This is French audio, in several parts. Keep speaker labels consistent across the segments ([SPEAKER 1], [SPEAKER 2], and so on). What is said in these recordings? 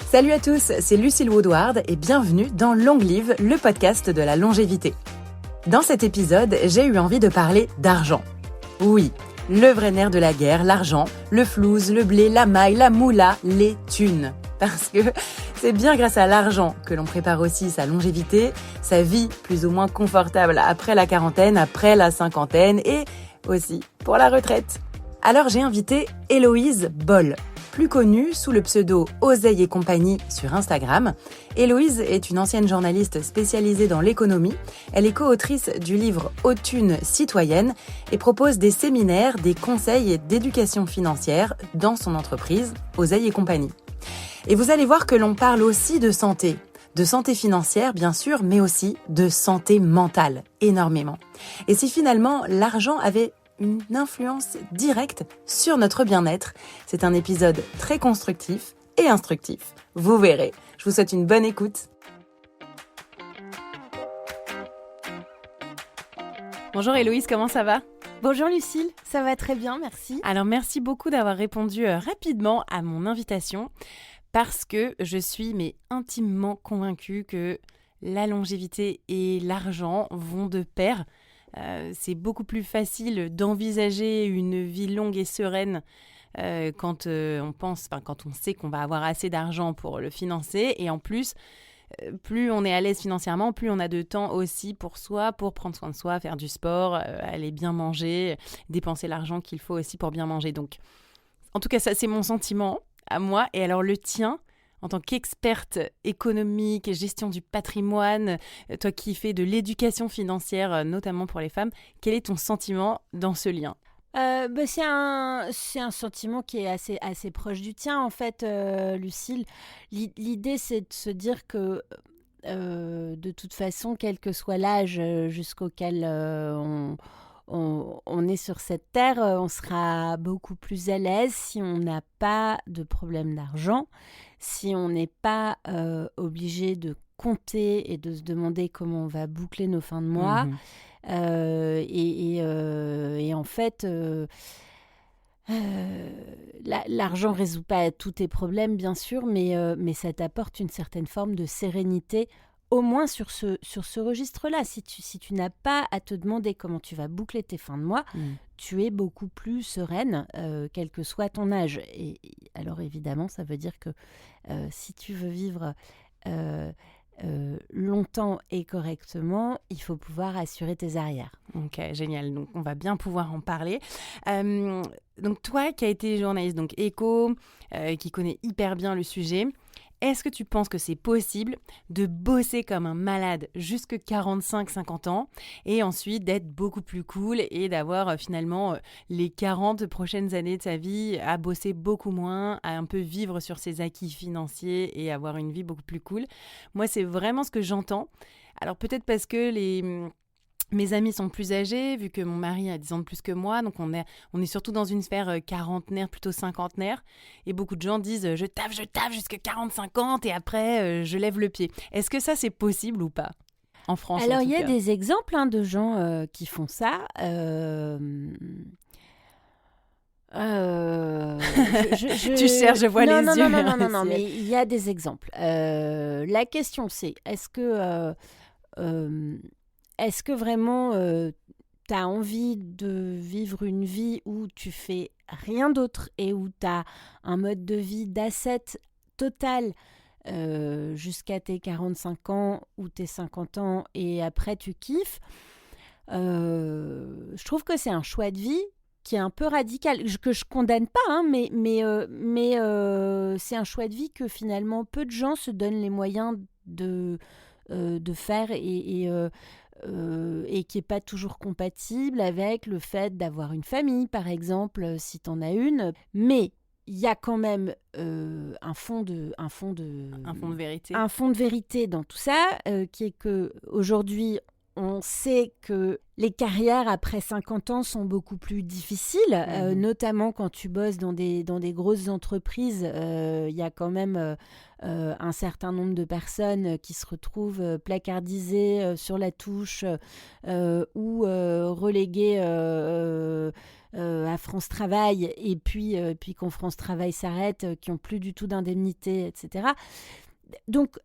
[SPEAKER 1] Salut à tous, c'est Lucille Woodward et bienvenue dans Long Live, le podcast de la longévité. Dans cet épisode, j'ai eu envie de parler d'argent. Oui, le vrai nerf de la guerre, l'argent, le flouze, le blé, la maille, la moula, les thunes. Parce que c'est bien grâce à l'argent que l'on prépare aussi sa longévité, sa vie plus ou moins confortable après la quarantaine, après la cinquantaine et aussi pour la retraite. Alors j'ai invité Héloïse Boll, plus connue sous le pseudo Oseille et compagnie sur Instagram. Héloïse est une ancienne journaliste spécialisée dans l'économie. Elle est co-autrice du livre Haute Thune citoyenne et propose des séminaires, des conseils et d'éducation financière dans son entreprise Oseille et compagnie. Et vous allez voir que l'on parle aussi de santé financière bien sûr, mais aussi de santé mentale, énormément. Et si finalement l'argent avait une influence directe sur notre bien-être, c'est un épisode très constructif et instructif. Vous verrez. Je vous souhaite une bonne écoute. Bonjour Héloïse, comment ça va ?
[SPEAKER 2] Bonjour Lucille, ça va très bien, merci.
[SPEAKER 1] Alors merci beaucoup d'avoir répondu rapidement à mon invitation parce que je suis intimement convaincue que la longévité et l'argent vont de pair. C'est beaucoup plus facile d'envisager une vie longue et sereine quand on sait qu'on va avoir assez d'argent pour le financer. Et en plus, plus on est à l'aise financièrement, plus on a de temps aussi pour soi, pour prendre soin de soi, faire du sport, aller bien manger, dépenser l'argent qu'il faut aussi pour bien manger. Donc, en tout cas, ça, c'est mon sentiment à moi. Et alors, le tien, en tant qu'experte économique et gestion du patrimoine, toi qui fais de l'éducation financière, notamment pour les femmes, quel est ton sentiment dans ce lien ?
[SPEAKER 2] C'est un sentiment qui est assez proche du tien, en fait, Lucille. L'idée, c'est de se dire que, de toute façon, quel que soit l'âge jusqu'auquel on est sur cette terre, on sera beaucoup plus à l'aise si on n'a pas de problème d'argent, si on n'est pas obligé de compter et de se demander comment on va boucler nos fins de mois. Et en fait, l'argent ne résout pas tous tes problèmes, bien sûr, mais ça t'apporte une certaine forme de sérénité, au moins sur ce registre-là. Si tu n'as pas à te demander comment tu vas boucler tes fins de mois, tu es beaucoup plus sereine, quel que soit ton âge. Et alors évidemment, ça veut dire que si tu veux vivre longtemps et correctement, il faut pouvoir assurer tes arrières.
[SPEAKER 1] Ok, génial. Donc, on va bien pouvoir en parler. Donc, toi qui as été journaliste, donc éco, qui connaît hyper bien le sujet, est-ce que tu penses que c'est possible de bosser comme un malade jusque 45-50 ans et ensuite d'être beaucoup plus cool et d'avoir finalement les 40 prochaines années de sa vie à bosser beaucoup moins, à un peu vivre sur ses acquis financiers et avoir une vie beaucoup plus cool ? Moi, c'est vraiment ce que j'entends. Alors peut-être parce que mes amis sont plus âgés, vu que mon mari a 10 ans de plus que moi, donc on est surtout dans une sphère quarantenaire, plutôt cinquantenaire. Et beaucoup de gens disent « je taffe jusqu'à 40-50 et après je lève le pied ». Est-ce que ça c'est possible ou pas ? En France,
[SPEAKER 2] alors, il y a
[SPEAKER 1] cas.
[SPEAKER 2] des exemples de gens qui font ça.
[SPEAKER 1] Tu cherches, je vois les yeux.
[SPEAKER 2] Non, mais il y a des exemples. La question c'est, est-ce que vraiment tu as envie de vivre une vie où tu fais rien d'autre et où tu as un mode de vie d'asset total jusqu'à tes 45 ans ou tes 50 ans et après tu kiffes. Je trouve que c'est un choix de vie qui est un peu radical, que je condamne pas, mais c'est un choix de vie que finalement peu de gens se donnent les moyens de faire et qui n'est pas toujours compatible avec le fait d'avoir une famille, par exemple, si tu en as une. Mais il y a quand même un fond de
[SPEAKER 1] vérité.
[SPEAKER 2] Un fond de vérité dans tout ça, qui est qu'aujourd'hui, on sait que les carrières après 50 ans sont beaucoup plus difficiles, notamment quand tu bosses dans des grosses entreprises. Il y a quand même un certain nombre de personnes qui se retrouvent placardisées sur la touche ou reléguées à France Travail et puis quand France Travail s'arrête, qui n'ont plus du tout d'indemnité, etc. Donc,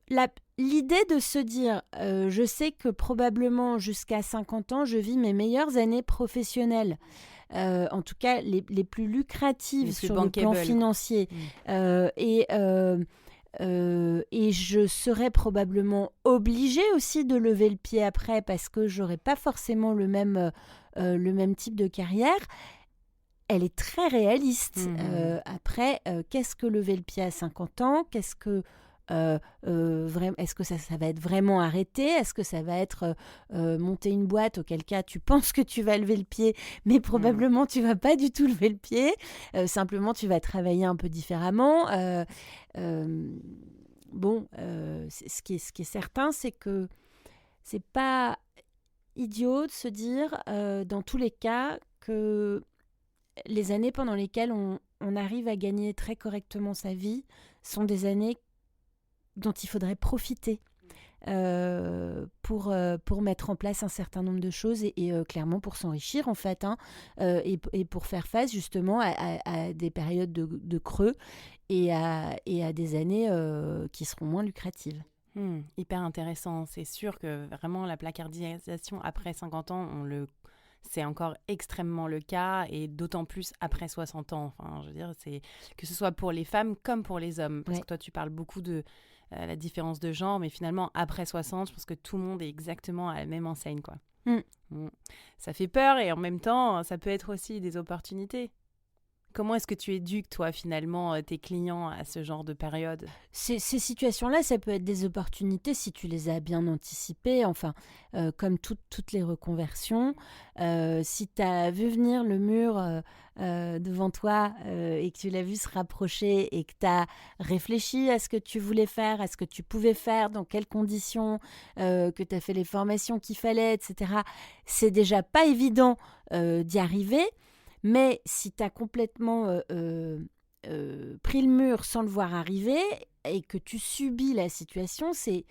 [SPEAKER 2] l'idée de se dire, je sais que probablement jusqu'à 50 ans, je vis mes meilleures années professionnelles, en tout cas les plus lucratives sur le plan financier, et je serais probablement obligée aussi de lever le pied après parce que je n'aurais pas forcément le même type de carrière. Elle est très réaliste. Après, qu'est-ce que lever le pied à 50 ans ? Qu'est-ce que est-ce que ça va être vraiment arrêté ? Est-ce que ça va être monter une boîte, auquel cas tu penses que tu vas lever le pied, mais probablement tu vas pas du tout lever le pied, simplement tu vas travailler un peu différemment. Ce qui est certain, c'est que c'est pas idiot de se dire dans tous les cas que les années pendant lesquelles on arrive à gagner très correctement sa vie sont des années dont il faudrait profiter pour mettre en place un certain nombre de choses et clairement pour s'enrichir en fait, et pour faire face justement à des périodes de creux et à des années qui seront moins lucratives.
[SPEAKER 1] Hyper intéressant. C'est sûr que vraiment la placardisation après 50 ans, c'est encore extrêmement le cas et d'autant plus après 60 ans. Enfin, je veux dire, c'est que ce soit pour les femmes comme pour les hommes. Parce que toi, tu parles beaucoup de la différence de genre, mais finalement, après 60, je pense que tout le monde est exactement à la même enseigne, quoi. Ça fait peur et en même temps, ça peut être aussi des opportunités. Comment est-ce que tu éduques, toi, finalement, tes clients à ce genre de période ?
[SPEAKER 2] Ces situations-là, ça peut être des opportunités si tu les as bien anticipées. Enfin, comme toutes les reconversions, si tu as vu venir le mur devant toi et que tu l'as vu se rapprocher et que tu as réfléchi à ce que tu voulais faire, à ce que tu pouvais faire, dans quelles conditions, que tu as fait les formations qu'il fallait, etc., c'est déjà pas évident d'y arriver. Mais si tu as complètement pris le mur sans le voir arriver et que tu subis la situation, c'est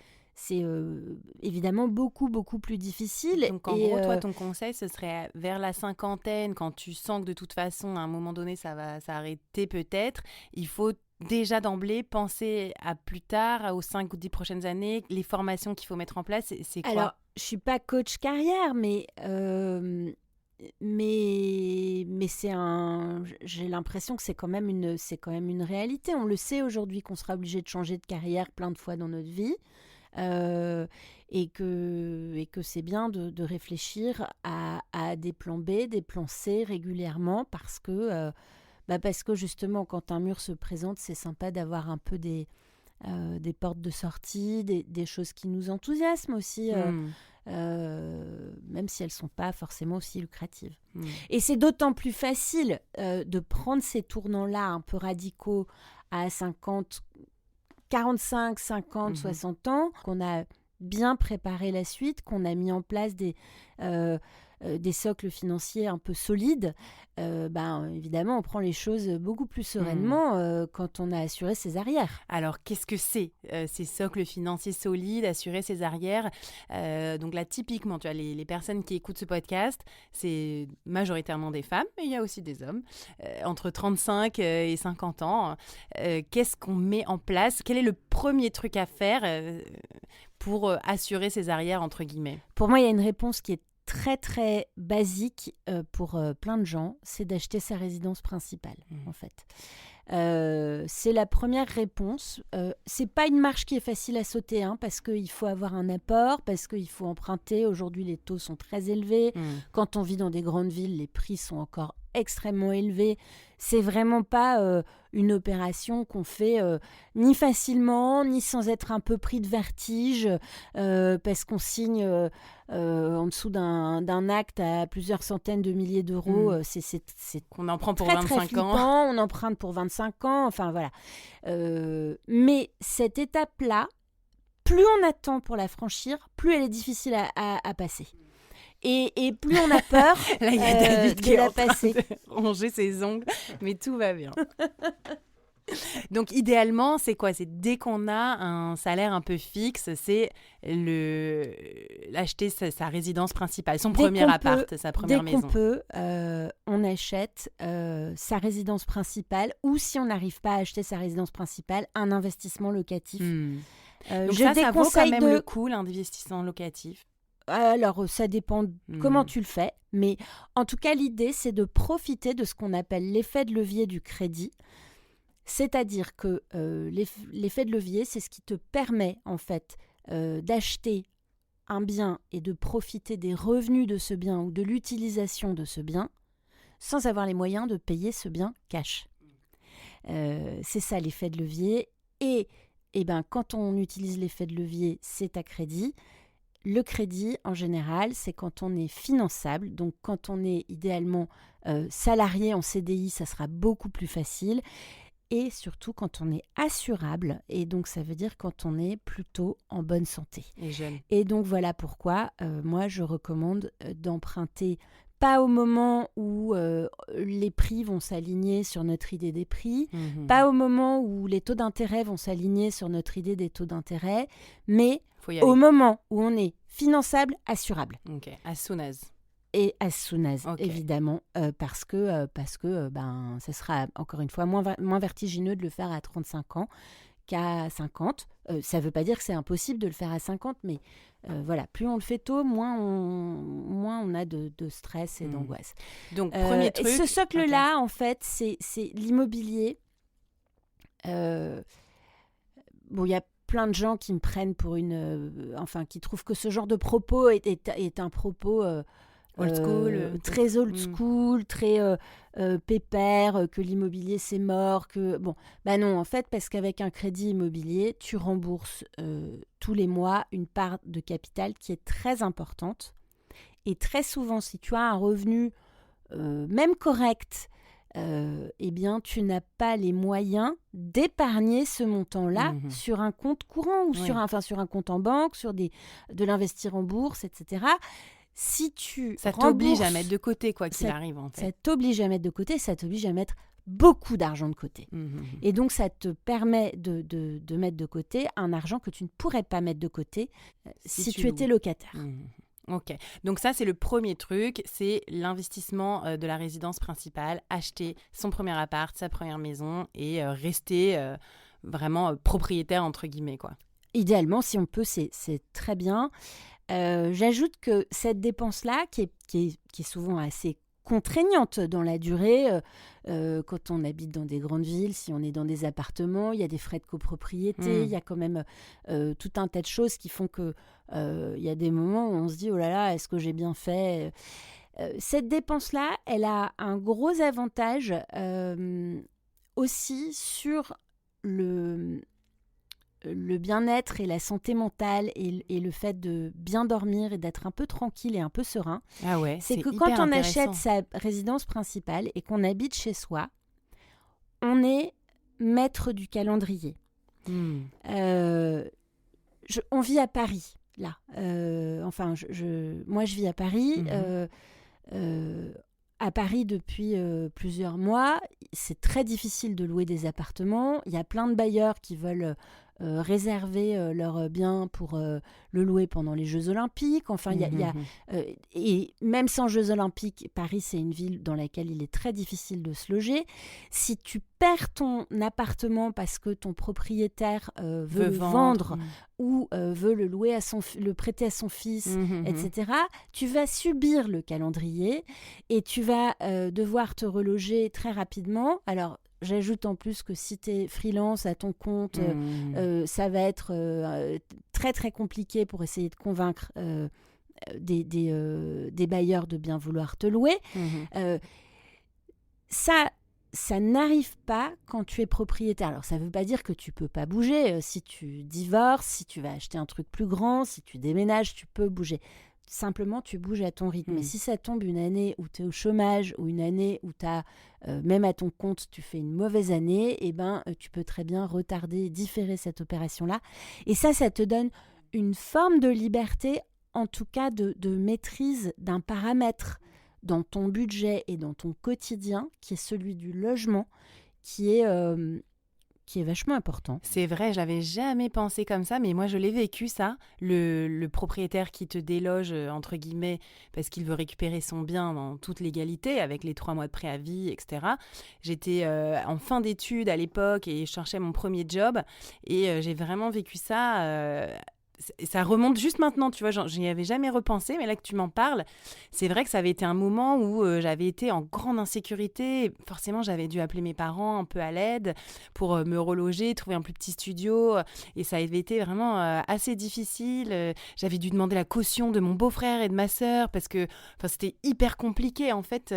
[SPEAKER 2] évidemment beaucoup, beaucoup plus difficile.
[SPEAKER 1] Donc, en gros, toi, ton conseil, ce serait vers la cinquantaine, quand tu sens que de toute façon, à un moment donné, ça va s'arrêter peut-être, il faut déjà d'emblée penser à plus tard, aux 5 ou 10 prochaines années, les formations qu'il faut mettre en place, c'est quoi ?
[SPEAKER 2] Alors, je ne suis pas coach carrière, mais j'ai l'impression que c'est quand même une réalité. On le sait aujourd'hui qu'on sera obligé de changer de carrière plein de fois dans notre vie, et que c'est bien de réfléchir à des plans B, des plans C régulièrement parce que justement quand un mur se présente, c'est sympa d'avoir un peu des portes de sortie, des choses qui nous enthousiasment aussi. Même si elles ne sont pas forcément aussi lucratives. Et c'est d'autant plus facile de prendre ces tournants-là un peu radicaux à 50, 45, 50, 60 ans, qu'on a bien préparé la suite, qu'on a mis en place des socles financiers un peu solides. Évidemment, on prend les choses beaucoup plus sereinement quand on a assuré ses arrières.
[SPEAKER 1] Alors, qu'est-ce que c'est ces socles financiers solides, assurer ses arrières ? Donc là, typiquement, tu as les personnes qui écoutent ce podcast, c'est majoritairement des femmes, mais il y a aussi des hommes, entre 35 et 50 ans. Qu'est-ce qu'on met en place ? Quel est le premier truc à faire pour assurer ses arrières, entre guillemets ?
[SPEAKER 2] Pour moi, il y a une réponse qui est très très basique pour plein de gens, c'est d'acheter sa résidence principale en fait. C'est la première réponse. C'est pas une marche qui est facile à sauter parce qu'il faut avoir un apport, parce qu'il faut emprunter. Aujourd'hui les taux sont très élevés. Quand on vit dans des grandes villes, les prix sont encore extrêmement élevés. C'est vraiment pas une opération qu'on fait ni facilement, ni sans être un peu pris de vertige, parce qu'on signe en dessous d'un acte à plusieurs centaines de milliers d'euros. C'est
[SPEAKER 1] qu'on en prend pour
[SPEAKER 2] très,
[SPEAKER 1] 25
[SPEAKER 2] très flippant,
[SPEAKER 1] ans.
[SPEAKER 2] On emprunte pour 25 ans, enfin voilà. Mais cette étape-là, plus on attend pour la franchir, plus elle est difficile à passer. Et plus on a peur
[SPEAKER 1] là, il y a David qui
[SPEAKER 2] de la passer.
[SPEAKER 1] Ranger ses ongles, mais tout va bien. Donc, idéalement, c'est quoi? C'est dès qu'on a un salaire un peu fixe, c'est l'acheter sa résidence principale, son premier appart, sa première maison.
[SPEAKER 2] Dès qu'on peut, on achète sa résidence principale ou si on n'arrive pas à acheter sa résidence principale, un investissement locatif.
[SPEAKER 1] Donc ça vaut quand même le coup, l'investissement locatif.
[SPEAKER 2] Alors, ça dépend comment tu le fais, mais en tout cas, l'idée, c'est de profiter de ce qu'on appelle l'effet de levier du crédit. C'est-à-dire que l'effet de levier, c'est ce qui te permet, en fait, d'acheter un bien et de profiter des revenus de ce bien ou de l'utilisation de ce bien sans avoir les moyens de payer ce bien cash. C'est ça, l'effet de levier. Et quand on utilise l'effet de levier, c'est à crédit. Le crédit, en général, c'est quand on est finançable. Donc, quand on est idéalement salarié en CDI, ça sera beaucoup plus facile. Et surtout, quand on est assurable. Et donc, ça veut dire quand on est plutôt en bonne santé.
[SPEAKER 1] Et jeune.
[SPEAKER 2] Et donc, voilà pourquoi moi, je recommande d'emprunter pas au moment où les prix vont s'aligner sur notre idée des prix, pas au moment où les taux d'intérêt vont s'aligner sur notre idée des taux d'intérêt, mais au moment où on est finançable, assurable.
[SPEAKER 1] Ok, as soon as.
[SPEAKER 2] Et as soon as, évidemment, parce que ça sera, encore une fois, moins vertigineux de le faire à 35 ans qu'à 50. Ça ne veut pas dire que c'est impossible de le faire à 50, mais voilà, plus on le fait tôt, moins on a de stress et d'angoisse.
[SPEAKER 1] Donc, premier truc...
[SPEAKER 2] Ce socle-là, en fait, c'est l'immobilier. Il y a plein de gens qui me prennent pour qui trouvent que ce genre de propos est un propos...
[SPEAKER 1] old school,
[SPEAKER 2] très old school, très pépère, que l'immobilier c'est mort, que non, en fait, parce qu'avec un crédit immobilier, tu rembourses tous les mois une part de capital qui est très importante. Et très souvent, si tu as un revenu même correct, tu n'as pas les moyens d'épargner ce montant-là sur un compte courant ou sur un compte en banque, de l'investir en bourse, etc. Si ça
[SPEAKER 1] t'oblige à mettre de côté, quoi qu'il arrive, en fait.
[SPEAKER 2] Ça t'oblige à mettre de côté, ça t'oblige à mettre beaucoup d'argent de côté. Et donc, ça te permet de mettre de côté un argent que tu ne pourrais pas mettre de côté si tu étais locataire.
[SPEAKER 1] Ok, donc ça, c'est le premier truc, c'est l'investissement de la résidence principale, acheter son premier appart, sa première maison et rester vraiment propriétaire, entre guillemets, quoi.
[SPEAKER 2] Idéalement, si on peut, c'est très bien. J'ajoute que cette dépense-là, qui est souvent assez contraignante dans la durée, quand on habite dans des grandes villes, si on est dans des appartements, il y a des frais de copropriété, il y a quand même tout un tas de choses qui font que il y a des moments où on se dit « Oh là là, est-ce que j'ai bien fait ?» Cette dépense-là, elle a un gros avantage aussi sur le bien-être et la santé mentale et le fait de bien dormir et d'être un peu tranquille et un peu serein, c'est que quand on achète sa résidence principale et qu'on habite chez soi, on est maître du calendrier. On vit à Paris, là. Moi, je vis à Paris. À Paris depuis plusieurs mois, c'est très difficile de louer des appartements. Il y a plein de bailleurs qui veulent réserver leurs biens pour le louer pendant les Jeux Olympiques. Enfin, et même sans Jeux Olympiques, Paris, c'est une ville dans laquelle il est très difficile de se loger. Si tu perds ton appartement parce que ton propriétaire veut le vendre ou veut le louer le prêter à son fils, etc., tu vas subir le calendrier et tu vas devoir te reloger très rapidement. Alors, j'ajoute en plus que si tu es freelance à ton compte, ça va être très très compliqué pour essayer de convaincre des bailleurs de bien vouloir te louer. Ça n'arrive pas quand tu es propriétaire. Alors, ça ne veut pas dire que tu ne peux pas bouger. Si tu divorces, si tu vas acheter un truc plus grand, si tu déménages, tu peux bouger. Simplement, tu bouges à ton rythme. Mais si ça tombe une année où tu es au chômage ou une année où tu as, même à ton compte, tu fais une mauvaise année, tu peux très bien retarder, différer cette opération-là. Et ça te donne une forme de liberté, en tout cas de maîtrise d'un paramètre dans ton budget et dans ton quotidien, qui est celui du logement, qui est qui est vachement important.
[SPEAKER 1] C'est vrai, je l'avais jamais pensé comme ça, mais moi je l'ai vécu ça. Le propriétaire qui te déloge, entre guillemets, parce qu'il veut récupérer son bien dans toute légalité, avec les 3 mois de préavis, etc. J'étais en fin d'études à l'époque et je cherchais mon premier job et j'ai vraiment vécu ça. Ça remonte juste maintenant, tu vois, j'y avais jamais repensé, mais là que tu m'en parles, c'est vrai que ça avait été un moment où j'avais été en grande insécurité. Forcément, j'avais dû appeler mes parents un peu à l'aide pour me reloger, trouver un plus petit studio. Et ça avait été vraiment assez difficile. J'avais dû demander la caution de mon beau-frère et de ma sœur parce que c'était hyper compliqué, en fait.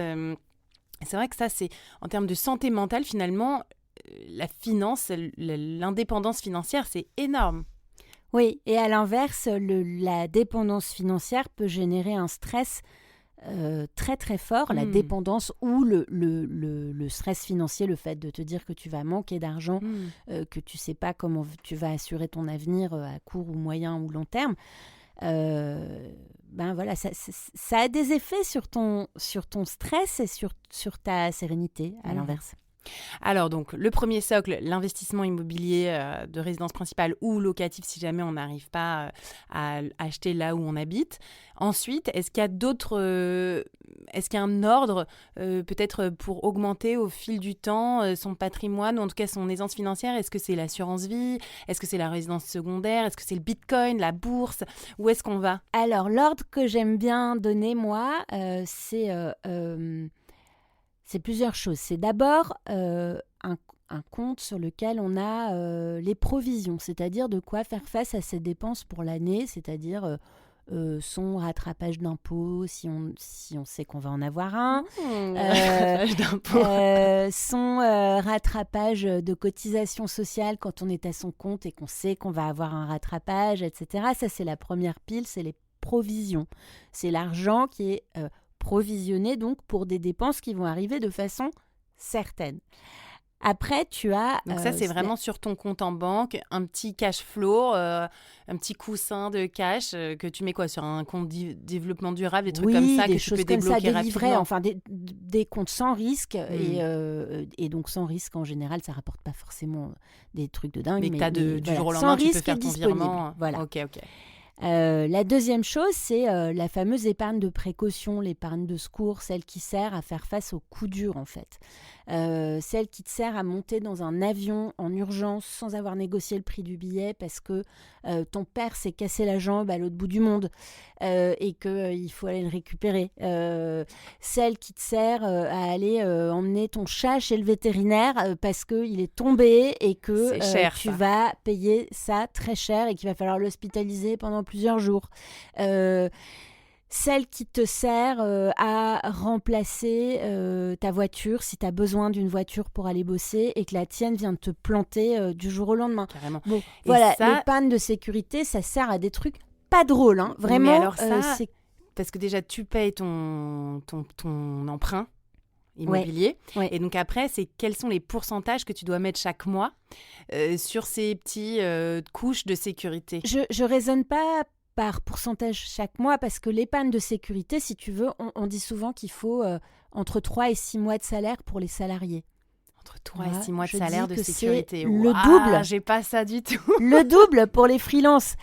[SPEAKER 1] C'est vrai que ça, c'est en termes de santé mentale, finalement, la finance, l'indépendance financière, c'est énorme.
[SPEAKER 2] Oui, et à l'inverse, la dépendance financière peut générer un stress très très fort, la dépendance ou le stress financier, le fait de te dire que tu vas manquer d'argent, que tu ne sais pas comment tu vas assurer ton avenir à court ou moyen ou long terme. Voilà, ça a des effets sur ton stress et sur ta sérénité, à l'inverse.
[SPEAKER 1] Alors donc, le premier socle, l'investissement immobilier de résidence principale ou locatif si jamais on n'arrive pas à acheter là où on habite. Ensuite, est-ce qu'il y a un ordre peut-être pour augmenter au fil du temps son patrimoine ou en tout cas son aisance financière? Est-ce que c'est l'assurance vie? Est-ce que c'est la résidence secondaire? Est-ce que c'est le bitcoin, la bourse? Où est-ce qu'on va?
[SPEAKER 2] Alors, l'ordre que j'aime bien donner, moi, c'est plusieurs choses. C'est d'abord un compte sur lequel on a les provisions, c'est-à-dire de quoi faire face à ses dépenses pour l'année, c'est-à-dire son rattrapage d'impôts, si on sait qu'on va en avoir un,
[SPEAKER 1] Rattrapage d'impôts.
[SPEAKER 2] son rattrapage de cotisation sociale quand on est à son compte et qu'on sait qu'on va avoir un rattrapage, etc. Ça, c'est la première pile, c'est les provisions. C'est l'argent qui est provisionné donc pour des dépenses qui vont arriver de façon certaine. Après, tu as...
[SPEAKER 1] Donc ça, c'est vraiment sur ton compte en banque, un petit cash flow, un petit coussin de cash que tu mets quoi sur un compte développement durable, des trucs comme ça que tu peux débloquer
[SPEAKER 2] des livrets,
[SPEAKER 1] rapidement.
[SPEAKER 2] enfin des comptes sans risque et donc sans risque en général, ça rapporte pas forcément des trucs de dingue.
[SPEAKER 1] Mais que tu as du
[SPEAKER 2] voilà,
[SPEAKER 1] jour au lendemain, tu peux
[SPEAKER 2] risque
[SPEAKER 1] faire ton virement.
[SPEAKER 2] Voilà.
[SPEAKER 1] Ok.
[SPEAKER 2] La deuxième chose, c'est la fameuse épargne de précaution, l'épargne de secours, celle qui sert à faire face aux coups durs en fait. Celle qui te sert à monter dans un avion en urgence sans avoir négocié le prix du billet parce que ton père s'est cassé la jambe à l'autre bout du monde et qu'il faut aller le récupérer. Celle qui te sert à aller emmener ton chat chez le vétérinaire parce qu'il est tombé et que
[SPEAKER 1] cher,
[SPEAKER 2] tu
[SPEAKER 1] ça.
[SPEAKER 2] vas payer ça très cher et qu'il va falloir l'hospitaliser pendant plusieurs jours. Celle qui te sert à remplacer ta voiture si tu as besoin d'une voiture pour aller bosser et que la tienne vient de te planter du jour au lendemain.
[SPEAKER 1] Carrément.
[SPEAKER 2] Bon,
[SPEAKER 1] Et
[SPEAKER 2] voilà,
[SPEAKER 1] ça...
[SPEAKER 2] les pannes de sécurité, ça sert à des trucs pas drôles. Hein. Vraiment,
[SPEAKER 1] Mais alors ça,
[SPEAKER 2] c'est...
[SPEAKER 1] parce que déjà, tu payes ton emprunt immobilier.
[SPEAKER 2] Ouais.
[SPEAKER 1] Et donc après, c'est quels sont les pourcentages que tu dois mettre chaque mois sur ces petits couches de sécurité?
[SPEAKER 2] Je raisonne pas par pourcentage chaque mois parce que les pannes de sécurité, si tu veux, on dit souvent qu'il faut entre 3 et 6 mois de salaire pour les salariés.
[SPEAKER 1] Entre 3 et 6 mois de salaire de
[SPEAKER 2] que
[SPEAKER 1] sécurité.
[SPEAKER 2] C'est le double.
[SPEAKER 1] J'ai pas ça du tout.
[SPEAKER 2] Le double pour les freelances.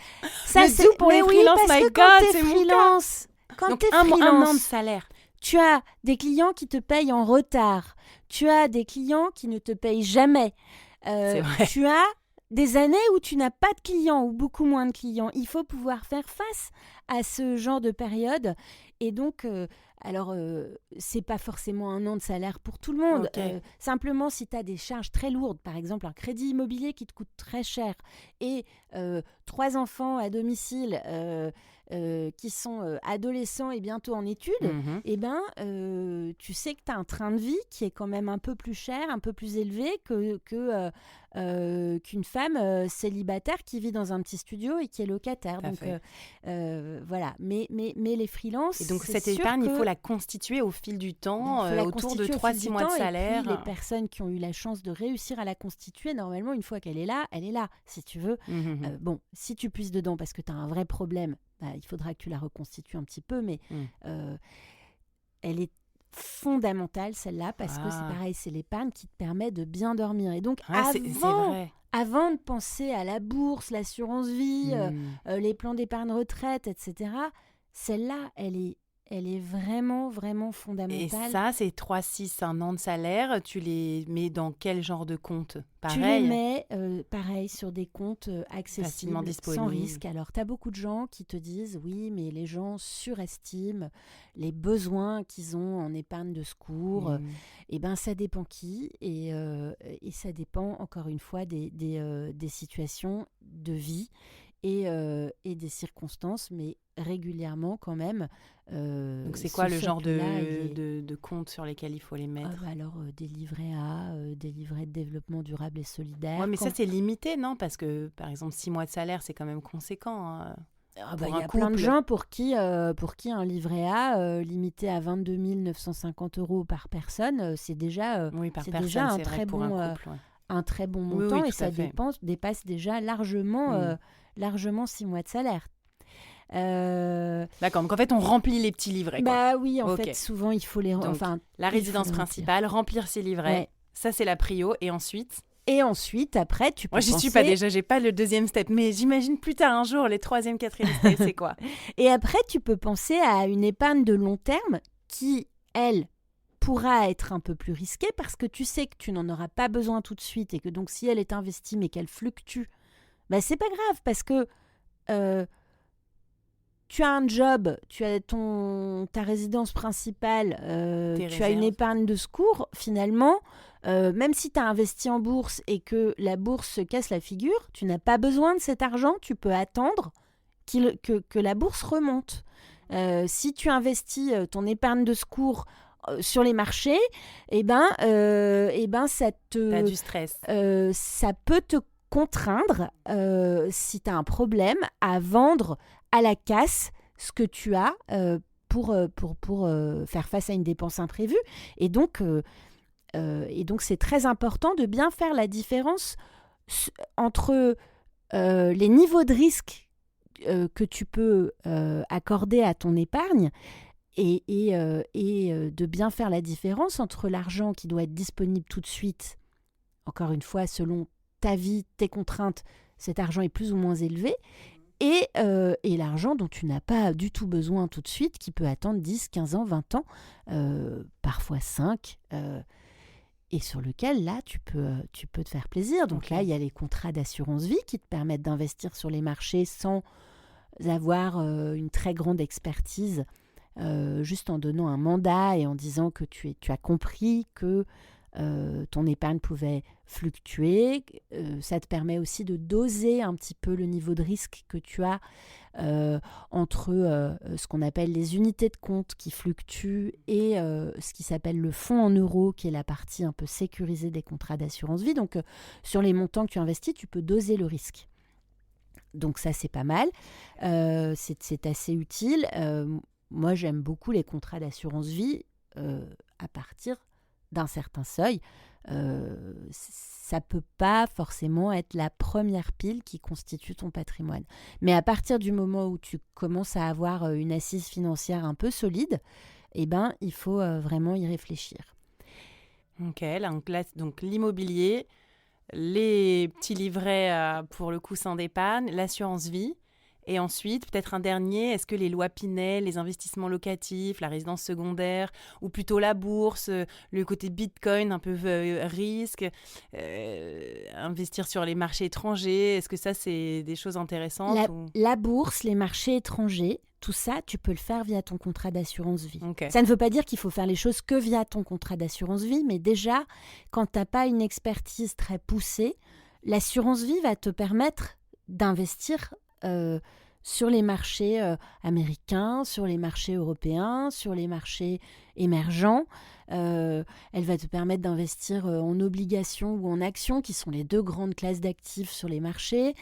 [SPEAKER 2] Ça,
[SPEAKER 1] le double pour les freelances,
[SPEAKER 2] parce
[SPEAKER 1] my
[SPEAKER 2] que
[SPEAKER 1] God, c'est
[SPEAKER 2] mon freelance, quand
[SPEAKER 1] donc
[SPEAKER 2] t'es
[SPEAKER 1] un an de
[SPEAKER 2] freelance,
[SPEAKER 1] salaire.
[SPEAKER 2] tu as des clients qui te payent en retard. Tu as des clients qui ne te payent jamais.
[SPEAKER 1] C'est vrai.
[SPEAKER 2] Tu as des années où tu n'as pas de clients ou beaucoup moins de clients. Il faut pouvoir faire face à ce genre de période. Et donc, c'est pas forcément un an de salaire pour tout le monde.
[SPEAKER 1] Okay.
[SPEAKER 2] Simplement, si tu as des charges très lourdes, par exemple un crédit immobilier qui te coûte très cher et 3 enfants à domicile qui sont adolescents et bientôt en études, eh ben, tu sais que tu as un train de vie qui est quand même un peu plus cher, un peu plus élevé qu'une femme célibataire qui vit dans un petit studio et qui est locataire. Donc voilà. Mais les freelances.
[SPEAKER 1] Et donc cette épargne, il faut la constituer au fil du temps, autour de 3-6 mois de salaire.
[SPEAKER 2] Et puis, les personnes qui ont eu la chance de réussir à la constituer, normalement, une fois qu'elle est là, si tu veux. Bon, si tu puisses dedans parce que tu as un vrai problème, il faudra que tu la reconstitues un petit peu, mais elle est fondamentale, celle-là, parce que c'est pareil, c'est l'épargne qui te permet de bien dormir. Et donc,
[SPEAKER 1] c'est vrai.
[SPEAKER 2] Avant de penser à la bourse, l'assurance vie, les plans d'épargne retraite, etc., celle-là, elle est vraiment, vraiment fondamentale.
[SPEAKER 1] Et ça, c'est 3-6, un an de salaire. Tu les mets dans quel genre de compte? Pareil.
[SPEAKER 2] Tu les mets, pareil, sur des comptes accessibles,
[SPEAKER 1] disponibles.
[SPEAKER 2] sans risque. Alors, tu as beaucoup de gens qui te disent, oui, mais les gens surestiment les besoins qu'ils ont en épargne de secours. Eh bien, ça dépend qui. Et ça dépend, encore une fois, des situations de vie et des circonstances, mais régulièrement quand même.
[SPEAKER 1] Donc c'est quoi le genre de comptes sur lesquels il faut les mettre?
[SPEAKER 2] Alors des livrets A, des livrets de développement durable et solidaire.
[SPEAKER 1] Ouais, mais ça c'est limité, non? Parce que par exemple 6 mois de salaire, c'est quand même conséquent. Hein,
[SPEAKER 2] il y a plein de gens pour qui un livret A limité à 22 950 € par personne, c'est déjà, un très bon couple, un très bon montant, et ça dépasse déjà largement 6 mois de salaire.
[SPEAKER 1] D'accord, donc en fait on remplit les petits livrets, quoi.
[SPEAKER 2] Oui, en fait souvent il faut les
[SPEAKER 1] la résidence principale, remplir ses livrets, ça c'est la prio. Et ensuite après tu peux
[SPEAKER 2] penser...
[SPEAKER 1] Moi j'y suis pas déjà, j'ai pas le deuxième step, mais j'imagine plus tard un jour les troisième, quatrième step, c'est quoi?
[SPEAKER 2] Et après tu peux penser à une épargne de long terme qui, elle, pourra être un peu plus risquée, parce que tu sais que tu n'en auras pas besoin tout de suite, et que donc si elle est investie mais qu'elle fluctue, c'est pas grave, parce que tu as un job, tu as ta résidence principale, tu as une épargne de secours, finalement, même si tu as investi en bourse et que la bourse se casse la figure, tu n'as pas besoin de cet argent, tu peux attendre que la bourse remonte. Si tu investis ton épargne de secours sur les marchés, ça
[SPEAKER 1] t'as du stress.
[SPEAKER 2] Ça peut te contraindre, si tu as un problème, à vendre à la casse ce que tu as pour faire face à une dépense imprévue. Et donc c'est très important de bien faire la différence entre les niveaux de risque que tu peux accorder à ton épargne, et de bien faire la différence entre l'argent qui doit être disponible tout de suite. Encore une fois, selon ta vie, tes contraintes, cet argent est plus ou moins élevé, et l'argent dont tu n'as pas du tout besoin tout de suite, qui peut attendre 10, 15 ans, 20 ans, parfois 5, et sur lequel, là, tu peux te faire plaisir. Donc là, il y a les contrats d'assurance vie qui te permettent d'investir sur les marchés sans avoir une très grande expertise, juste en donnant un mandat et en disant que tu as compris que ton épargne pouvait fluctuer. Ça te permet aussi de doser un petit peu le niveau de risque que tu as entre ce qu'on appelle les unités de compte qui fluctuent et ce qui s'appelle le fonds en euros, qui est la partie un peu sécurisée des contrats d'assurance vie. Donc sur les montants que tu investis, tu peux doser le risque. Donc ça, c'est pas mal. C'est assez utile. Moi, j'aime beaucoup les contrats d'assurance vie à partir d'un certain seuil. Ça peut pas forcément être la première pile qui constitue ton patrimoine. Mais à partir du moment où tu commences à avoir une assise financière un peu solide, il faut vraiment y réfléchir.
[SPEAKER 1] Ok, donc l'immobilier, les petits livrets pour le coussin d'épargne, l'assurance vie. Et ensuite, peut-être un dernier, est-ce que les lois Pinel, les investissements locatifs, la résidence secondaire, ou plutôt la bourse, le côté Bitcoin, un peu risque, investir sur les marchés étrangers, est-ce que ça, c'est des choses intéressantes
[SPEAKER 2] La bourse, les marchés étrangers, tout ça, tu peux le faire via ton contrat d'assurance vie.
[SPEAKER 1] Okay.
[SPEAKER 2] Ça ne veut pas dire qu'il faut faire les choses que via ton contrat d'assurance vie, mais déjà, quand tu n'as pas une expertise très poussée, l'assurance vie va te permettre d'investir sur les marchés américains, sur les marchés européens, sur les marchés émergents. Elle va te permettre d'investir en obligations ou en actions, qui sont les deux grandes classes d'actifs sur les marchés.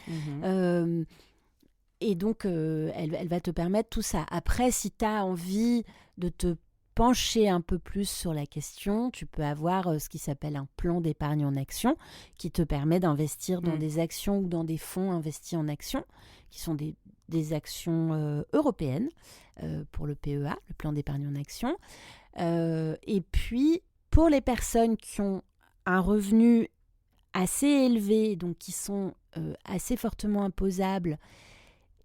[SPEAKER 2] Et donc, elle va te permettre tout ça. Après, si tu as envie de te pencher un peu plus sur la question, tu peux avoir ce qui s'appelle un plan d'épargne en actions, qui te permet d'investir dans des actions ou dans des fonds investis en actions, qui sont des actions européennes pour le PEA, le plan d'épargne en actions. Et puis, pour les personnes qui ont un revenu assez élevé, donc qui sont assez fortement imposables,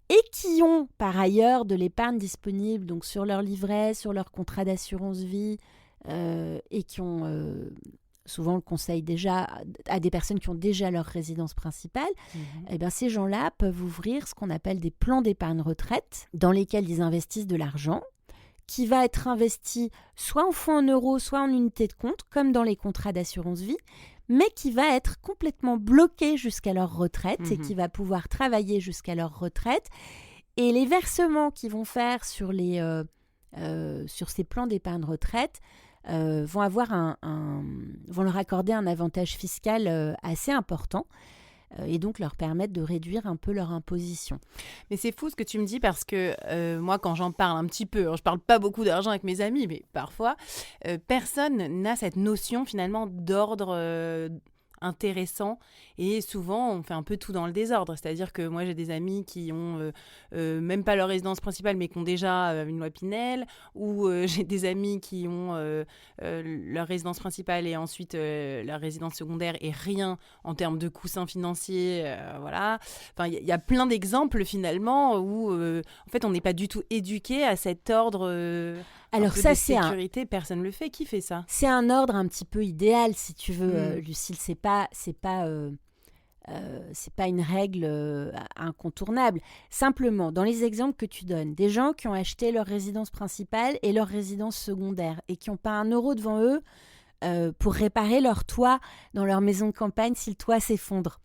[SPEAKER 2] et qui ont par ailleurs de l'épargne disponible, donc sur leur livret, sur leur contrat d'assurance vie, et qui ont souvent le conseil déjà à des personnes qui ont déjà leur résidence principale, eh bien, ces gens-là peuvent ouvrir ce qu'on appelle des plans d'épargne retraite dans lesquels ils investissent de l'argent qui va être investi soit en fonds en euros, soit en unités de compte, comme dans les contrats d'assurance vie, mais qui va être complètement bloqué jusqu'à leur retraite et qui va pouvoir travailler jusqu'à leur retraite. Et les versements qu'ils vont faire sur ces plans d'épargne retraite vont leur accorder un avantage fiscal assez important et donc leur permettre de réduire un peu leur imposition.
[SPEAKER 1] Mais c'est fou ce que tu me dis parce que moi, quand j'en parle un petit peu, je parle pas beaucoup d'argent avec mes amis, mais parfois, personne n'a cette notion finalement d'ordre intéressant et souvent on fait un peu tout dans le désordre, c'est-à-dire que moi j'ai des amis qui ont même pas leur résidence principale mais qui ont déjà une loi Pinel, ou j'ai des amis qui ont leur résidence principale et ensuite leur résidence secondaire et rien en termes de coussins financiers, voilà. Enfin, il y a plein d'exemples finalement où en fait on n'est pas du tout éduqué à cet ordre
[SPEAKER 2] alors
[SPEAKER 1] un peu
[SPEAKER 2] ça,
[SPEAKER 1] de
[SPEAKER 2] c'est
[SPEAKER 1] sécurité. Personne le fait. Qui fait ça?
[SPEAKER 2] C'est un ordre un petit peu idéal, si tu veux, Lucille. C'est pas une règle incontournable. Simplement, dans les exemples que tu donnes, des gens qui ont acheté leur résidence principale et leur résidence secondaire et qui n'ont pas un euro devant eux pour réparer leur toit dans leur maison de campagne si le toit s'effondre.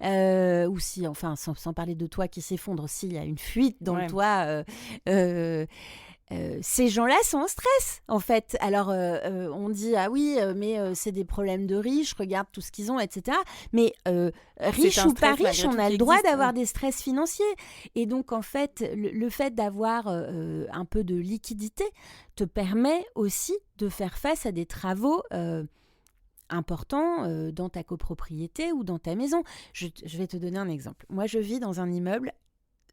[SPEAKER 2] Ou si, enfin, sans parler de toit qui s'effondre, s'il y a une fuite dans le toit... ces gens-là sont en stress, en fait. Alors, on dit, ah oui, mais c'est des problèmes de riches, regarde tout ce qu'ils ont, etc. Mais riche ou pas riche, on a le droit d'avoir des stress financiers. Et donc, en fait, le fait d'avoir un peu de liquidité te permet aussi de faire face à des travaux importants dans ta copropriété ou dans ta maison. Je vais te donner un exemple. Moi, je vis dans un immeuble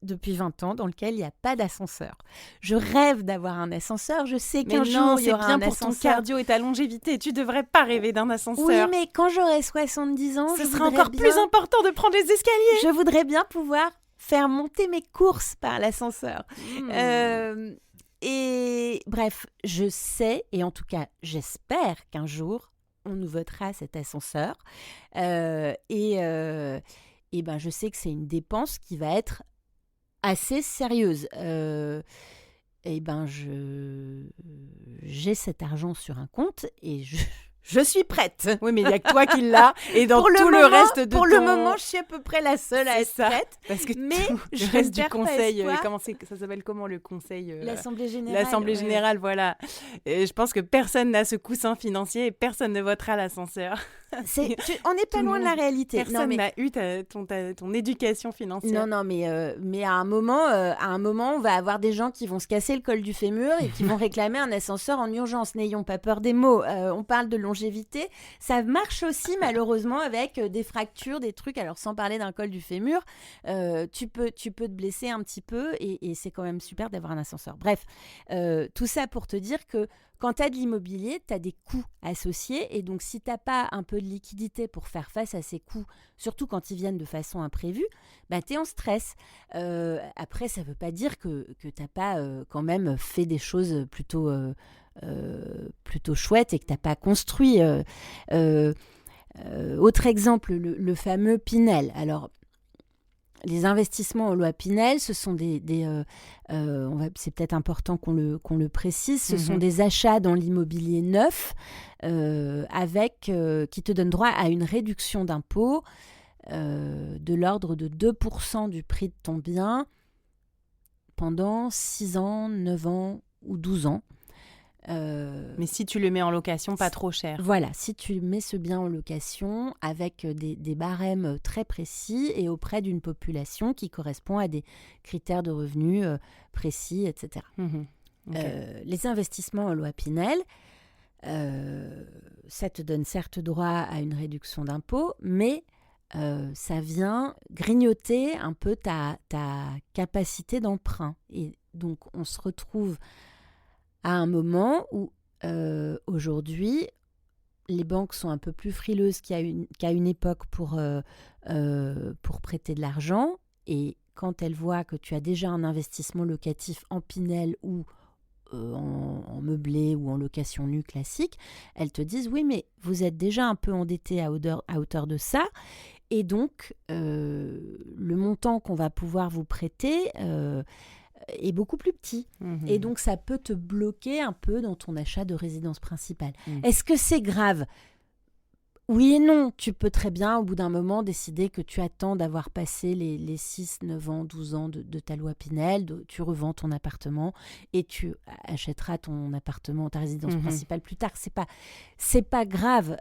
[SPEAKER 2] depuis 20 ans, dans lequel il n'y a pas d'ascenseur. Je rêve d'avoir un ascenseur. Je sais qu'un jour, il y aura un ascenseur. Mais non, c'est bien pour ton cardio et ta longévité. Tu ne devrais pas rêver d'un ascenseur. Oui, mais quand j'aurai 70 ans,
[SPEAKER 1] ce sera encore plus important de prendre les escaliers.
[SPEAKER 2] Je voudrais bien pouvoir faire monter mes courses par l'ascenseur. Et bref, je sais, et en tout cas, j'espère qu'un jour, on nous votera cet ascenseur. Et ben, je sais que c'est une dépense qui va être assez sérieuse. Et ben, j'ai cet argent sur un compte et je suis prête.
[SPEAKER 1] Oui, mais il n'y a que toi qui l'as. Et dans tout le reste de
[SPEAKER 2] Pour le moment, je suis à peu près la seule à être prête.
[SPEAKER 1] Parce que
[SPEAKER 2] mais
[SPEAKER 1] je reste du conseil. Ça s'appelle comment le conseil
[SPEAKER 2] L'Assemblée générale.
[SPEAKER 1] L'Assemblée générale, voilà. Et je pense que personne n'a ce coussin financier et personne ne votera l'ascenseur.
[SPEAKER 2] On n'est pas loin de la réalité.
[SPEAKER 1] Personne n'a eu ton éducation financière.
[SPEAKER 2] Non, mais à un moment, on va avoir des gens qui vont se casser le col du fémur et qui vont réclamer un ascenseur en urgence. N'ayons pas peur des mots. On parle de longévité. Ça marche aussi, malheureusement, avec des fractures, des trucs. Alors, sans parler d'un col du fémur, tu peux te blesser un petit peu et c'est quand même super d'avoir un ascenseur. Bref, tout ça pour te dire que quand tu as de l'immobilier, tu as des coûts associés. Et donc, si tu n'as pas un peu de liquidité pour faire face à ces coûts, surtout quand ils viennent de façon imprévue, bah, tu es en stress. Après, ça ne veut pas dire que tu n'as pas quand même fait des choses plutôt chouettes et que tu n'as pas construit. Autre exemple, le fameux Pinel. Alors, les investissements en loi Pinel, ce sont c'est peut-être important qu'on le précise, ce sont des achats dans l'immobilier neuf qui te donnent droit à une réduction d'impôt de l'ordre de 2% du prix de ton bien pendant 6 ans, 9 ans ou 12 ans.
[SPEAKER 1] Mais si tu le mets en location, pas trop cher.
[SPEAKER 2] Voilà, si tu mets ce bien en location avec des barèmes très précis et auprès d'une population qui correspond à des critères de revenus précis, etc. Okay. Les investissements en loi Pinel, ça te donne certes droit à une réduction d'impôt, mais ça vient grignoter un peu ta capacité d'emprunt. Et donc, on se retrouve à un moment où aujourd'hui, les banques sont un peu plus frileuses qu'à une époque pour prêter de l'argent. Et quand elles voient que tu as déjà un investissement locatif en Pinel ou en meublé ou en location nue classique, elles te disent oui, mais vous êtes déjà un peu endetté à hauteur de ça. Et donc, le montant qu'on va pouvoir vous prêter est beaucoup plus petit. Et donc, ça peut te bloquer un peu dans ton achat de résidence principale. Est-ce que c'est grave ? Oui et non. Tu peux très bien, au bout d'un moment, décider que tu attends d'avoir passé les 6, 9 ans, 12 ans de ta loi Pinel, tu revends ton appartement et tu achèteras ton appartement, ta résidence principale plus tard. C'est pas grave.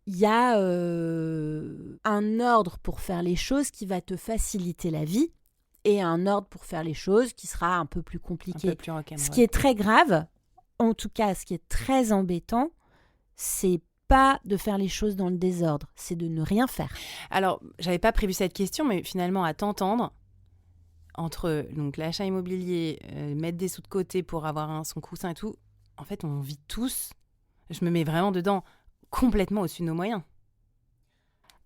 [SPEAKER 2] Il y a un ordre pour faire les choses qui va te faciliter la vie et un ordre pour faire les choses qui sera un peu plus compliqué.
[SPEAKER 1] Un peu plus rock'n'roll.
[SPEAKER 2] Ce qui est très grave, en tout cas, ce qui est très embêtant, c'est pas de faire les choses dans le désordre, c'est de ne rien faire.
[SPEAKER 1] Alors, j'avais pas prévu cette question, mais finalement, à t'entendre, entre donc, l'achat immobilier, mettre des sous de côté pour avoir son coussin et tout, en fait, on vit tous, je me mets vraiment dedans, complètement au-dessus de nos moyens.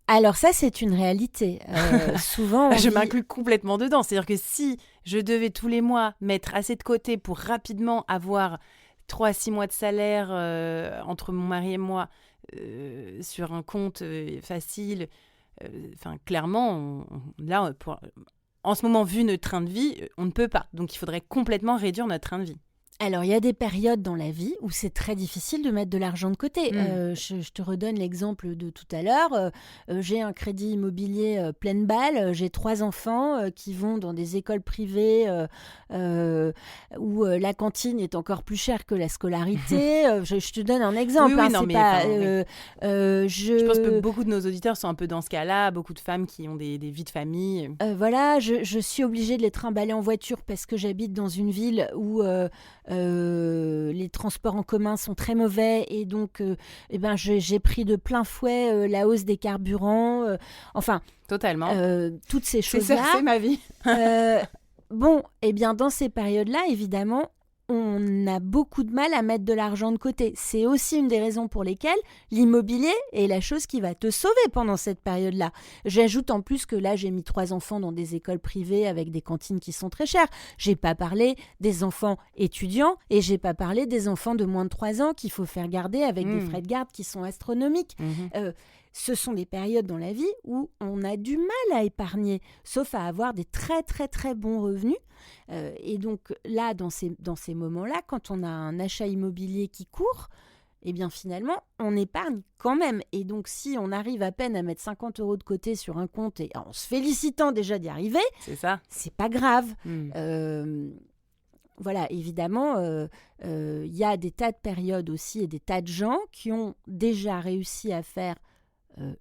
[SPEAKER 2] Alors ça, c'est une réalité. Souvent,
[SPEAKER 1] je m'inclus complètement dedans. C'est-à-dire que si je devais tous les mois mettre assez de côté pour rapidement avoir 3 à 6 mois de salaire entre mon mari et moi sur un compte facile, clairement, là, en ce moment, vu notre train de vie, on ne peut pas. Donc, il faudrait complètement réduire notre train de vie.
[SPEAKER 2] Alors, il y a des périodes dans la vie où c'est très difficile de mettre de l'argent de côté. Je te redonne l'exemple de tout à l'heure. J'ai un crédit immobilier pleine balle. J'ai 3 enfants qui vont dans des écoles privées où la cantine est encore plus chère que la scolarité. Je te donne un exemple.
[SPEAKER 1] Oui,
[SPEAKER 2] hein,
[SPEAKER 1] non,
[SPEAKER 2] c'est
[SPEAKER 1] mais,
[SPEAKER 2] pas,
[SPEAKER 1] je pense que beaucoup de nos auditeurs sont un peu dans ce cas-là. Beaucoup de femmes qui ont des vies de famille.
[SPEAKER 2] Voilà, je suis obligée de les trimballer en voiture parce que j'habite dans une ville où les transports en commun sont très mauvais et donc j'ai pris de plein fouet la hausse des carburants.
[SPEAKER 1] Totalement.
[SPEAKER 2] Toutes ces choses-là.
[SPEAKER 1] C'est ma vie.
[SPEAKER 2] Dans ces périodes-là, évidemment, on a beaucoup de mal à mettre de l'argent de côté. C'est aussi une des raisons pour lesquelles l'immobilier est la chose qui va te sauver pendant cette période-là. J'ajoute en plus que là, j'ai mis 3 enfants dans des écoles privées avec des cantines qui sont très chères. J'ai pas parlé des enfants étudiants et j'ai pas parlé des enfants de moins de 3 ans qu'il faut faire garder avec des frais de garde qui sont astronomiques. Ce sont des périodes dans la vie où on a du mal à épargner, sauf à avoir des très très très bons revenus. Et donc là, dans ces moments-là, quand on a un achat immobilier qui court, eh bien finalement, on épargne quand même. Et donc si on arrive à peine à mettre 50 € de côté sur un compte et en se félicitant déjà d'y arriver, c'est pas grave. Voilà, évidemment, y a des tas de périodes aussi et des tas de gens qui ont déjà réussi à faire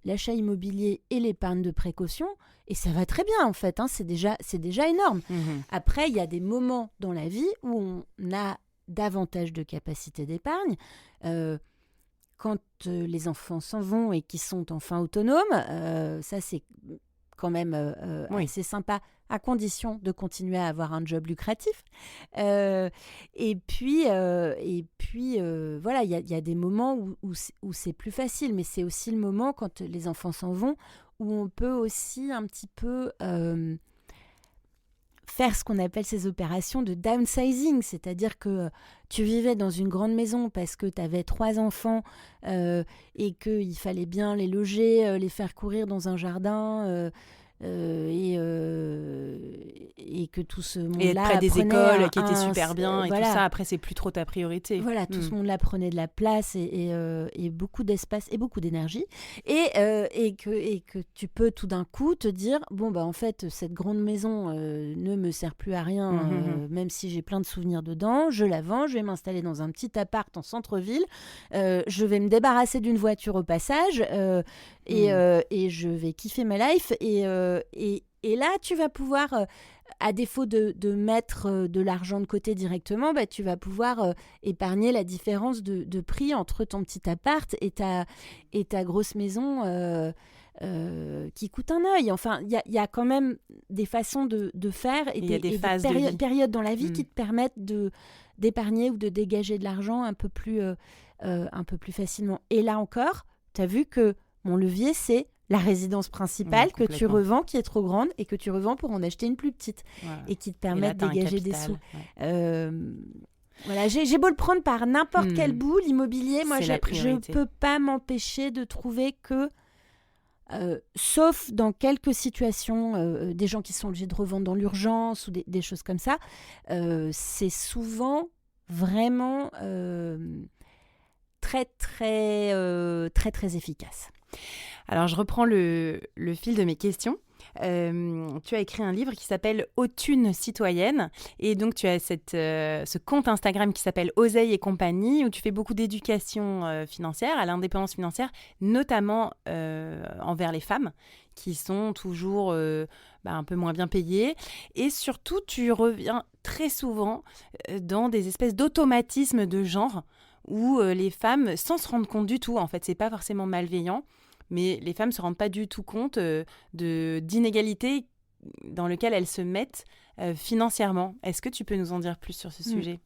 [SPEAKER 2] l'achat immobilier et l'épargne de précaution, et ça va très bien en fait, hein, c'est déjà énorme. Après, il y a des moments dans la vie où on a davantage de capacité d'épargne. Quand les enfants s'en vont et qu'ils sont enfin autonomes, ça c'est quand même assez sympa, à condition de continuer à avoir un job lucratif. Et puis voilà, il y a des moments où c'est plus facile, mais c'est aussi le moment quand les enfants s'en vont où on peut aussi un petit peu faire ce qu'on appelle ces opérations de downsizing, c'est-à-dire que tu vivais dans une grande maison parce que tu avais 3 enfants et qu'il fallait bien les loger, les faire courir dans un jardin et que tout ce monde-là
[SPEAKER 1] et près des écoles qui étaient super bien et tout ça, après c'est plus trop ta priorité.
[SPEAKER 2] Voilà, tout ce monde-là prenait de la place et beaucoup d'espace et beaucoup d'énergie et que tu peux tout d'un coup te dire en fait cette grande maison ne me sert plus à rien, même si j'ai plein de souvenirs dedans, je la vends, je vais m'installer dans un petit appart en centre-ville, je vais me débarrasser d'une voiture au passage et je vais kiffer ma life et là, tu vas pouvoir, à défaut de mettre de l'argent de côté directement, tu vas pouvoir épargner la différence de prix entre ton petit appart et ta grosse maison qui coûte un œil. Enfin, il y a quand même des façons de faire et des périodes dans la vie qui te permettent d'épargner ou de dégager de l'argent un peu plus facilement. Et là encore, tu as vu que mon levier, c'est la résidence principale que tu revends, qui est trop grande, et que tu revends pour en acheter une plus petite, et qui te permet de dégager des sous. Voilà, j'ai beau le prendre par n'importe quel bout, l'immobilier, moi, je ne peux pas m'empêcher de trouver que, sauf dans quelques situations, des gens qui sont obligés de revendre dans l'urgence ou des choses comme ça, c'est souvent vraiment très, très, très, très efficace.
[SPEAKER 1] Alors, je reprends le fil de mes questions. Tu as écrit un livre qui s'appelle Autune citoyenne, et donc tu as ce compte Instagram qui s'appelle Oseille et compagnie, où tu fais beaucoup d'éducation financière, à l'indépendance financière, notamment envers les femmes qui sont toujours un peu moins bien payées, et surtout tu reviens très souvent dans des espèces d'automatismes de genre où les femmes, sans se rendre compte du tout, en fait c'est pas forcément malveillant, mais les femmes ne se rendent pas du tout compte d'inégalités dans lesquelles elles se mettent financièrement. Est-ce que tu peux nous en dire plus sur ce sujet ?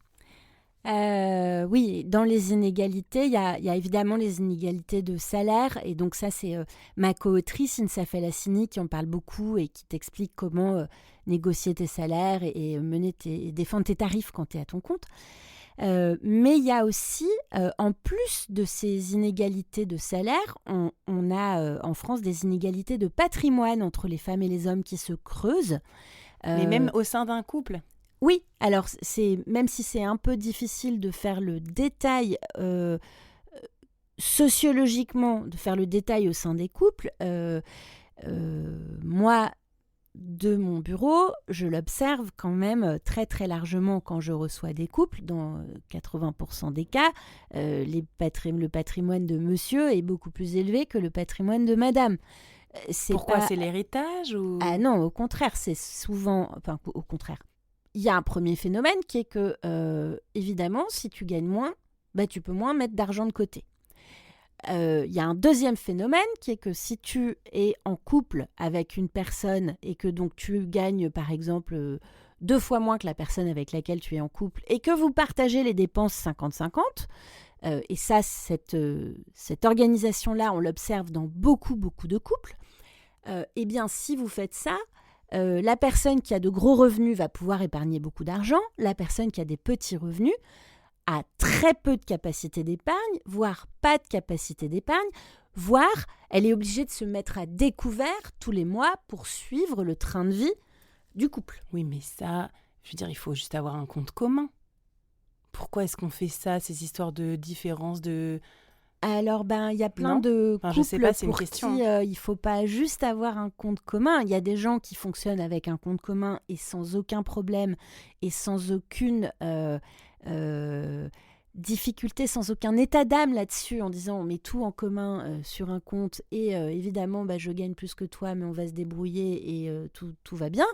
[SPEAKER 2] Oui, dans les inégalités, il y a évidemment les inégalités de salaire. Et donc ça, c'est ma co-autrice, Insa Felassini, qui en parle beaucoup et qui t'explique comment négocier tes salaires et défendre tes tarifs quand tu es à ton compte. Mais il y a aussi, en plus de ces inégalités de salaire, on a en France des inégalités de patrimoine entre les femmes et les hommes qui se creusent.
[SPEAKER 1] Mais même au sein d'un couple ?
[SPEAKER 2] Oui, alors même si c'est un peu difficile de faire le détail sociologiquement, de faire le détail au sein des couples, moi, de mon bureau, je l'observe quand même très très largement quand je reçois des couples. Dans 80% des cas, le patrimoine de monsieur est beaucoup plus élevé que le patrimoine de madame.
[SPEAKER 1] Pourquoi ? C'est l'héritage ou...
[SPEAKER 2] Ah non, au contraire, c'est souvent... Enfin, au contraire. Il y a un premier phénomène qui est que, évidemment, si tu gagnes moins, tu peux moins mettre d'argent de côté. Il y a un deuxième phénomène qui est que si tu es en couple avec une personne et que donc tu gagnes par exemple 2 fois moins que la personne avec laquelle tu es en couple et que vous partagez les dépenses 50-50, et ça, cette organisation-là, on l'observe dans beaucoup, beaucoup de couples, eh bien si vous faites ça, la personne qui a de gros revenus va pouvoir épargner beaucoup d'argent, la personne qui a des petits revenus a très peu de capacité d'épargne, voire pas de capacité d'épargne, voire elle est obligée de se mettre à découvert tous les mois pour suivre le train de vie du couple.
[SPEAKER 1] Oui, mais ça, je veux dire, il faut juste avoir un compte commun. Pourquoi est-ce qu'on fait ça, ces histoires de différences de...
[SPEAKER 2] Alors, il y a plein de couples
[SPEAKER 1] je sais pas, c'est
[SPEAKER 2] pour
[SPEAKER 1] une question.
[SPEAKER 2] qui il ne faut pas juste avoir un compte commun. Il y a des gens qui fonctionnent avec un compte commun et sans aucun problème et sans aucune difficulté, sans aucun état d'âme là-dessus, en disant on met tout en commun sur un compte et évidemment je gagne plus que toi mais on va se débrouiller et tout va bien.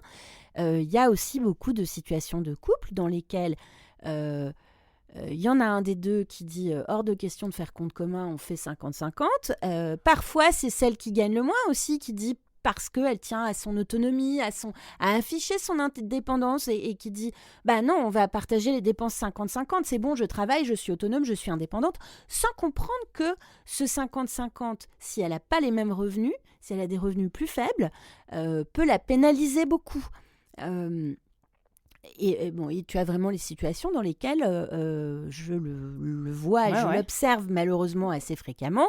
[SPEAKER 2] Il y a aussi beaucoup de situations de couple dans lesquelles il y en a un des deux qui dit hors de question de faire compte commun, on fait 50-50. Parfois c'est celle qui gagne le moins aussi qui dit, parce qu'elle tient à son autonomie, à afficher son indépendance et qui dit non, on va partager les dépenses 50-50, c'est bon, je travaille, je suis autonome, je suis indépendante, sans comprendre que ce 50-50, si elle n'a pas les mêmes revenus, si elle a des revenus plus faibles, peut la pénaliser beaucoup. Et tu as vraiment les situations dans lesquelles je le vois et je l'observe malheureusement assez fréquemment,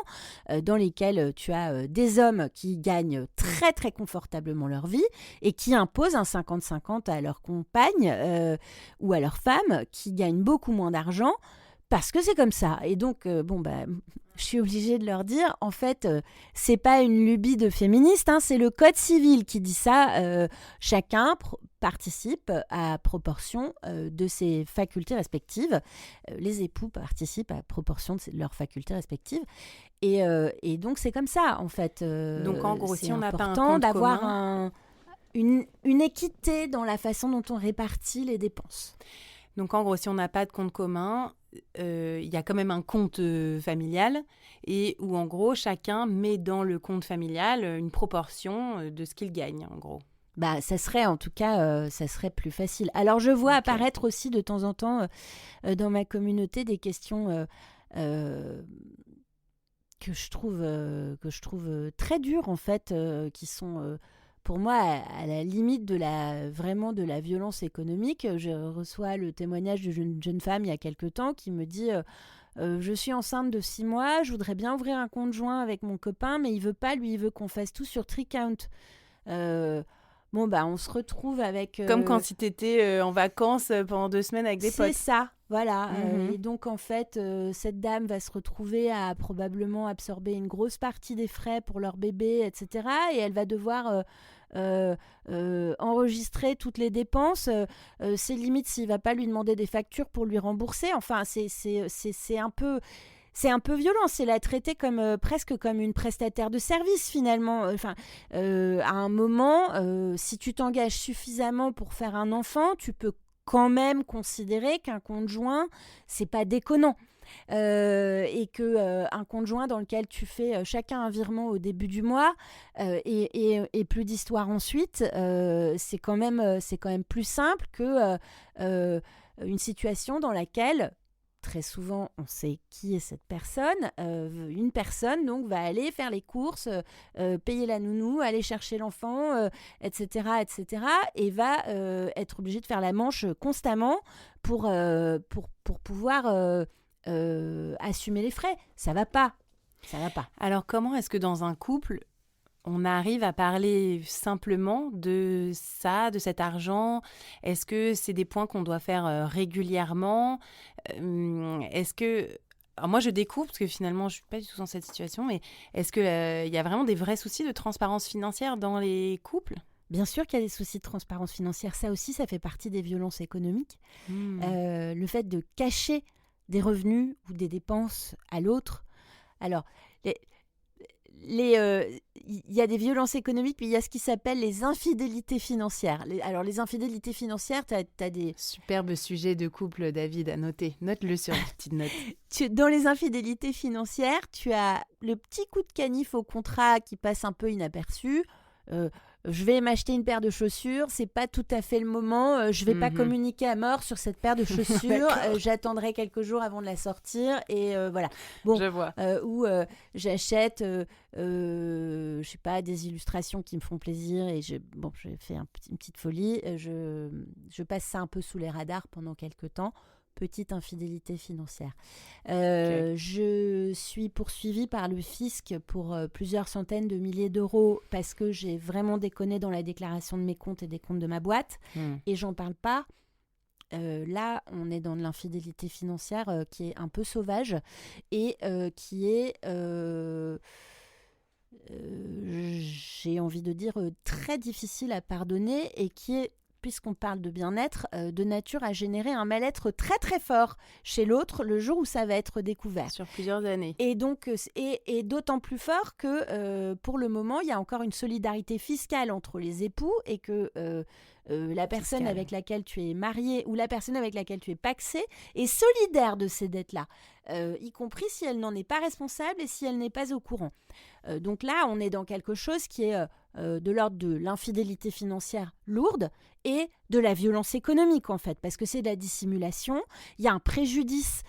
[SPEAKER 2] dans lesquelles tu as des hommes qui gagnent très très confortablement leur vie et qui imposent un 50-50 à leur compagne ou à leur femme qui gagnent beaucoup moins d'argent parce que c'est comme ça. Et donc, je suis obligée de leur dire, en fait, c'est pas une lubie de féministe, c'est le code civil qui dit ça. Chacun participe à proportion de ses facultés respectives. Les époux participent à proportion de leurs facultés respectives. Et donc, c'est comme ça, en fait.
[SPEAKER 1] Donc, en gros, si on n'a pas un compte
[SPEAKER 2] important d'avoir
[SPEAKER 1] commun...
[SPEAKER 2] une équité dans la façon dont on répartit les dépenses.
[SPEAKER 1] Donc, en gros, si on n'a pas de compte commun, il y a quand même un compte familial et où, en gros, chacun met dans le compte familial une proportion de ce qu'il gagne, en gros.
[SPEAKER 2] Bah, ça serait en tout cas, ça serait plus facile. Alors, je vois apparaître aussi de temps en temps dans ma communauté des questions que je trouve très dures en fait, qui sont pour moi à la limite vraiment de la violence économique. Je reçois le témoignage d'une jeune femme il y a quelque temps qui me dit je suis enceinte de 6 mois, je voudrais bien ouvrir un compte joint avec mon copain, mais il veut pas, lui, il veut qu'on fasse tout sur Tricount. Bon, bah, on se retrouve avec...
[SPEAKER 1] Comme quand si t'étais en vacances pendant 2 semaines avec des potes.
[SPEAKER 2] C'est ça, voilà.
[SPEAKER 1] Mhm.
[SPEAKER 2] Et donc, en fait, cette dame va se retrouver à probablement absorber une grosse partie des frais pour leur bébé, etc. Et elle va devoir enregistrer toutes les dépenses. C'est limite s'il va pas lui demander des factures pour lui rembourser. Enfin, c'est un peu... C'est un peu violent, c'est la traiter comme presque comme une prestataire de service finalement. À un moment, si tu t'engages suffisamment pour faire un enfant, tu peux quand même considérer qu'un conjoint, c'est pas déconnant. Et que un conjoint dans lequel tu fais chacun un virement au début du mois et plus d'histoire ensuite, c'est quand même plus simple que une situation dans laquelle très souvent, on sait qui est cette personne. Une personne donc va aller faire les courses, payer la nounou, aller chercher l'enfant, etc., etc., et va être obligée de faire la manche constamment pour pouvoir assumer les frais. Ça va pas.
[SPEAKER 1] Alors, comment est-ce que dans un couple, on arrive à parler simplement de ça, de cet argent? Est-ce que c'est des points qu'on doit faire régulièrement? Est-ce que... Alors moi, je découvre, parce que finalement, je ne suis pas du tout dans cette situation, mais est-ce qu'il y a vraiment des vrais soucis de transparence financière dans les couples?
[SPEAKER 2] Bien sûr qu'il y a des soucis de transparence financière. Ça aussi, ça fait partie des violences économiques. Le fait de cacher des revenus ou des dépenses à l'autre. Alors, il y a des violences économiques, mais il y a ce qui s'appelle les infidélités financières. Alors, les infidélités financières, tu as des...
[SPEAKER 1] Superbe sujet de couple, David, à noter. Note-le sur une petite note.
[SPEAKER 2] Dans les infidélités financières, tu as le petit coup de canif au contrat qui passe un peu inaperçu. Je vais m'acheter une paire de chaussures, c'est pas tout à fait le moment, je vais pas communiquer à mort sur cette paire de chaussures, j'attendrai quelques jours avant de la sortir et voilà. Bon,
[SPEAKER 1] je vois.
[SPEAKER 2] Ou j'achète, je sais pas, des illustrations qui me font plaisir et j'ai fait une petite folie, je passe ça un peu sous les radars pendant quelques temps. Petite infidélité financière. Je suis poursuivie par le fisc pour plusieurs centaines de milliers d'euros parce que j'ai vraiment déconné dans la déclaration de mes comptes et des comptes de ma boîte. Et j'en parle pas. Là, on est dans de l'infidélité financière qui est un peu sauvage et qui est, j'ai envie de dire, très difficile à pardonner et qui est, puisqu'on parle de bien-être, de nature à générer un mal-être très très fort chez l'autre le jour où ça va être découvert.
[SPEAKER 1] Sur plusieurs années.
[SPEAKER 2] Et donc, et d'autant plus fort que pour le moment, il y a encore une solidarité fiscale entre les époux et que la personne avec laquelle tu es marié ou la personne avec laquelle tu es pacsé est solidaire de ces dettes-là, y compris si elle n'en est pas responsable et si elle n'est pas au courant. Donc là, on est dans quelque chose qui est de l'ordre de l'infidélité financière lourde et de la violence économique en fait, parce que c'est de la dissimulation, il y a un préjudice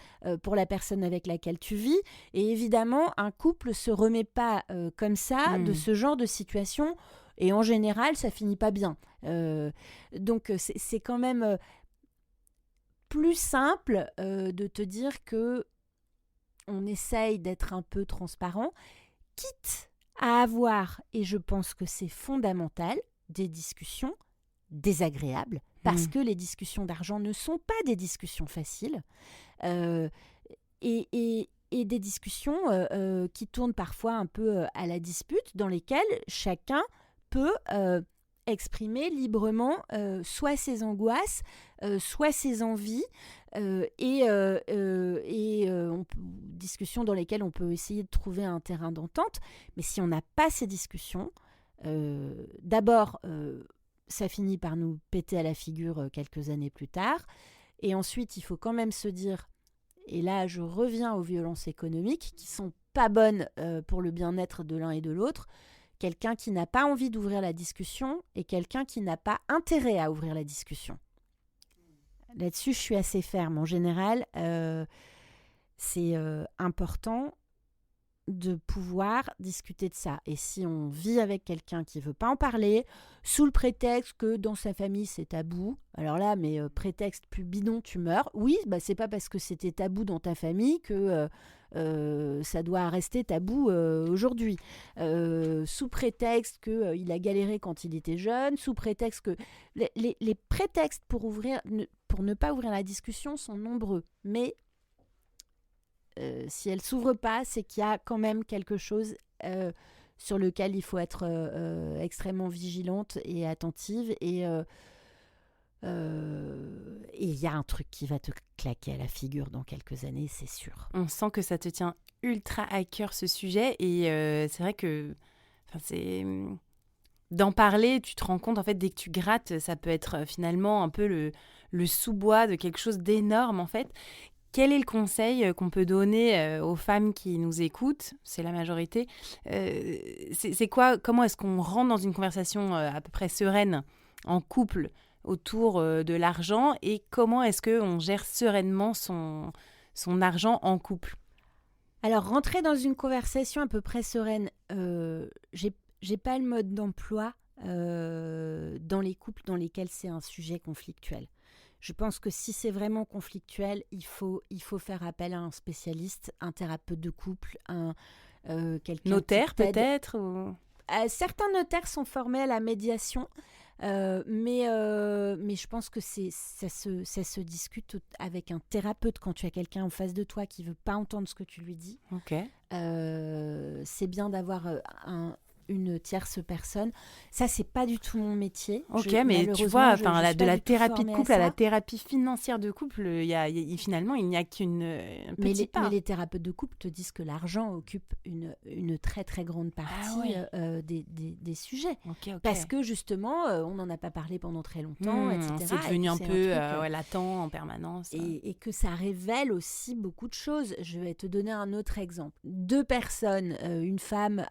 [SPEAKER 2] pour la personne avec laquelle tu vis et évidemment un couple se remet pas comme ça de ce genre de situation et en général ça finit pas bien. Donc c'est quand même plus simple de te dire que on essaye d'être un peu transparent, quitte à avoir, et je pense que c'est fondamental, des discussions désagréables, parce que les discussions d'argent ne sont pas des discussions faciles, et des discussions qui tournent parfois un peu à la dispute, dans lesquelles chacun peut exprimer librement soit ses angoisses, soit ses envies, discussions dans lesquelles on peut essayer de trouver un terrain d'entente. Mais si on n'a pas ces discussions, d'abord, ça finit par nous péter à la figure quelques années plus tard. Et ensuite, il faut quand même se dire, et là je reviens aux violences économiques qui sont pas bonnes pour le bien-être de l'un et de l'autre, quelqu'un qui n'a pas envie d'ouvrir la discussion et quelqu'un qui n'a pas intérêt à ouvrir la discussion. Là-dessus, je suis assez ferme. En général, c'est important de pouvoir discuter de ça. Et si on vit avec quelqu'un qui ne veut pas en parler, sous le prétexte que dans sa famille, c'est tabou, alors là, mais prétexte plus bidon, tu meurs. Oui, c'est pas parce que c'était tabou dans ta famille que ça doit rester tabou aujourd'hui. Sous prétexte qu'il a galéré quand il était jeune, sous prétexte que... Les prétextes pour ne pas ouvrir la discussion sont nombreux. Mais si elle ne s'ouvre pas, c'est qu'il y a quand même quelque chose sur lequel il faut être extrêmement vigilante et attentive. Et il y a un truc qui va te claquer à la figure dans quelques années, c'est sûr.
[SPEAKER 1] On sent que ça te tient ultra à cœur, ce sujet. Et c'est vrai que d'en parler, tu te rends compte, en fait, dès que tu grattes, ça peut être finalement un peu le sous-bois de quelque chose d'énorme, en fait. Quel est le conseil qu'on peut donner aux femmes qui nous écoutent ? C'est la majorité. C'est quoi ? Comment est-ce qu'on rentre dans une conversation à peu près sereine, en couple, autour de l'argent ? Et comment est-ce qu'on gère sereinement son argent en couple ?
[SPEAKER 2] Alors, rentrer dans une conversation à peu près sereine, j'ai pas le mode d'emploi dans les couples dans lesquels c'est un sujet conflictuel. Je pense que si c'est vraiment conflictuel, il faut faire appel à un spécialiste, un thérapeute de couple, quelqu'un
[SPEAKER 1] notaire peut-être ou...
[SPEAKER 2] Certains notaires sont formés à la médiation, mais je pense que ça se discute avec un thérapeute quand tu as quelqu'un en face de toi qui ne veut pas entendre ce que tu lui dis.
[SPEAKER 1] Okay.
[SPEAKER 2] C'est bien d'avoir une tierce personne. Ça, c'est pas du tout mon métier.
[SPEAKER 1] Mais tu vois, de la thérapie de couple à la thérapie financière de couple, finalement, il n'y a petit pas.
[SPEAKER 2] Mais les thérapeutes de couple te disent que l'argent occupe une très, très grande partie des sujets. Okay. Parce que, justement, on n'en a pas parlé pendant très longtemps, etc.
[SPEAKER 1] C'est devenu un peu latent en permanence.
[SPEAKER 2] Et que ça révèle aussi beaucoup de choses. Je vais te donner un autre exemple. 2 personnes, une femme...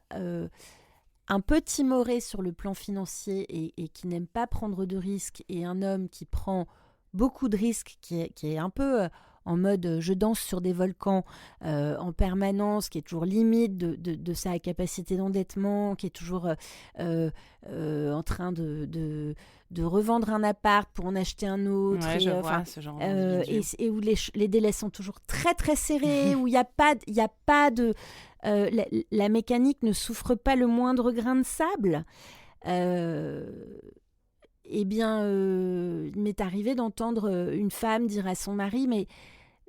[SPEAKER 2] un peu timoré sur le plan financier et qui n'aime pas prendre de risques, et un homme qui prend beaucoup de risques, qui est un peu en mode je danse sur des volcans en permanence, qui est toujours limite de sa capacité d'endettement, qui est toujours en train de revendre un appart pour en acheter un autre.
[SPEAKER 1] Ouais, je vois ce genre
[SPEAKER 2] et où les délais sont toujours très très serrés, où il n'y a pas de... la mécanique ne souffre pas le moindre grain de sable. Il m'est arrivé d'entendre une femme dire à son mari, mais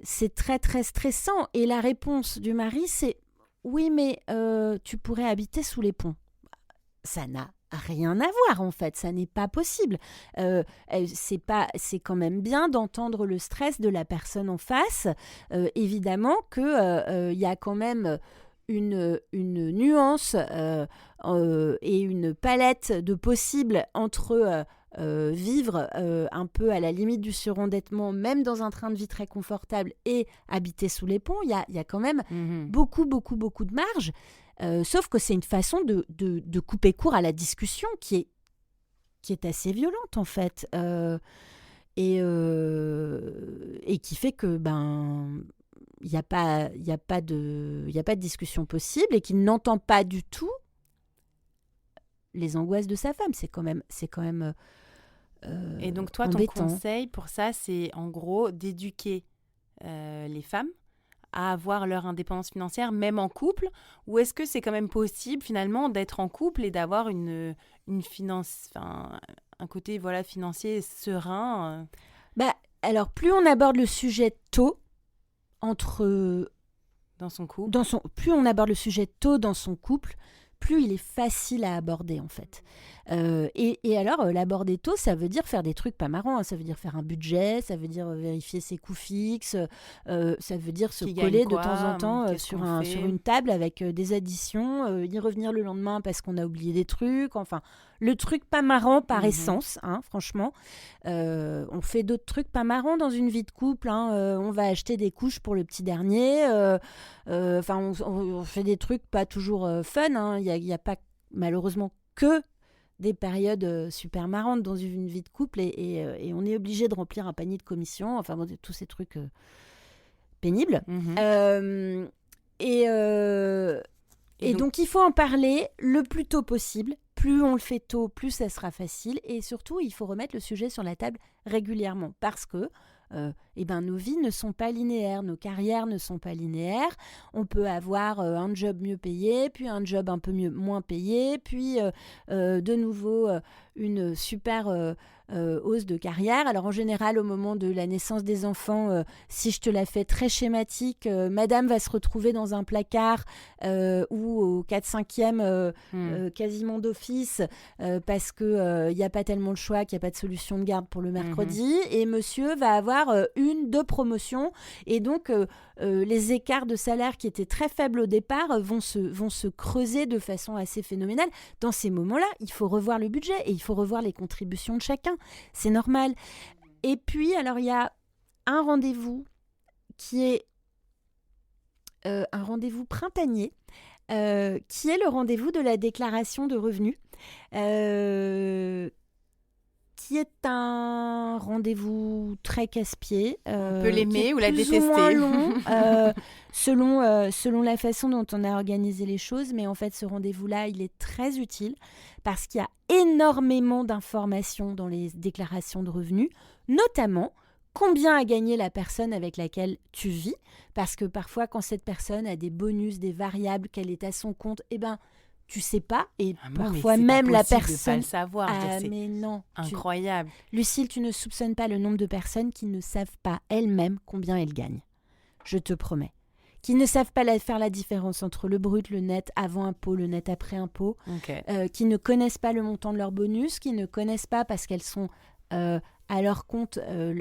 [SPEAKER 2] c'est très très stressant. Et la réponse du mari, c'est oui, mais tu pourrais habiter sous les ponts. Ça n'a rien à voir, en fait, ça n'est pas possible. C'est quand même bien d'entendre le stress de la personne en face. Évidemment qu'il y a quand même une nuance et une palette de possibles entre vivre un peu à la limite du surendettement, même dans un train de vie très confortable, et habiter sous les ponts. Il y a quand même beaucoup de marge. Sauf que c'est une façon de couper court à la discussion qui est assez violente, en fait. Et qui fait que il n'y a pas de discussion possible, et qu'il n'entend pas du tout les angoisses de sa femme. C'est quand même
[SPEAKER 1] et donc toi,
[SPEAKER 2] embêtant.
[SPEAKER 1] Ton conseil pour ça, c'est en gros d'éduquer les femmes à avoir leur indépendance financière, même en couple, ou est-ce que c'est quand même possible finalement d'être en couple et d'avoir une finance, un côté financier serein
[SPEAKER 2] Alors, plus on aborde le sujet tôt
[SPEAKER 1] dans son couple,
[SPEAKER 2] plus on aborde le sujet tôt dans son couple, plus il est facile à aborder, en fait. Et alors, l'aborder tôt, ça veut dire faire des trucs pas marrants, hein. Ça veut dire faire un budget, ça veut dire vérifier ses coûts fixes, ça veut dire se coller de temps en temps sur une table avec des additions, y revenir le lendemain parce qu'on a oublié des trucs, enfin, le truc pas marrant par essence, hein, franchement. On fait d'autres trucs pas marrants dans une vie de couple, hein. On va acheter des couches pour le petit dernier, on fait des trucs pas toujours fun, hein. Il y a pas malheureusement que des périodes super marrantes dans une vie de couple et on est obligé de remplir un panier de commissions, enfin bon, tous ces trucs pénibles. Et donc il faut en parler le plus tôt possible. Plus on le fait tôt, plus ça sera facile. Et surtout, il faut remettre le sujet sur la table régulièrement parce que nos vies ne sont pas linéaires, nos carrières ne sont pas linéaires. On peut avoir un job mieux payé, puis un job un peu moins payé, puis de nouveau une super hausse de carrière. Alors en général, au moment de la naissance des enfants, si je te la fais très schématique, madame va se retrouver dans un placard ou au 4/5e quasiment d'office parce qu'il n'y a pas tellement le choix, qu'il n'y a pas de solution de garde pour le mercredi. Et monsieur va avoir 1-2 promotions. Et donc, les écarts de salaire qui étaient très faibles au départ vont se creuser de façon assez phénoménale. Dans ces moments-là, il faut revoir le budget et il faut revoir les contributions de chacun. C'est normal. Et puis, alors, il y a un rendez-vous qui est un rendez-vous printanier, qui est le rendez-vous de la déclaration de revenus, qui est un rendez-vous très casse-pied.
[SPEAKER 1] On peut l'aimer ou la détester.
[SPEAKER 2] Plus ou moins long, selon la façon dont on a organisé les choses. Mais en fait, ce rendez-vous-là, il est très utile parce qu'il y a énormément d'informations dans les déclarations de revenus, notamment combien a gagné la personne avec laquelle tu vis. Parce que parfois, quand cette personne a des bonus, des variables, qu'elle est à son compte, tu sais pas, et parfois même la personne...
[SPEAKER 1] de pas le savoir.
[SPEAKER 2] Mais non.
[SPEAKER 1] Incroyable.
[SPEAKER 2] Lucille, tu ne soupçonnes pas le nombre de personnes qui ne savent pas elles-mêmes combien elles gagnent. Je te promets. Qui ne savent pas faire la différence entre le brut, le net avant impôt, le net après impôt. Qui ne connaissent pas le montant de leur bonus, qui ne connaissent pas parce qu'elles sont... à leur compte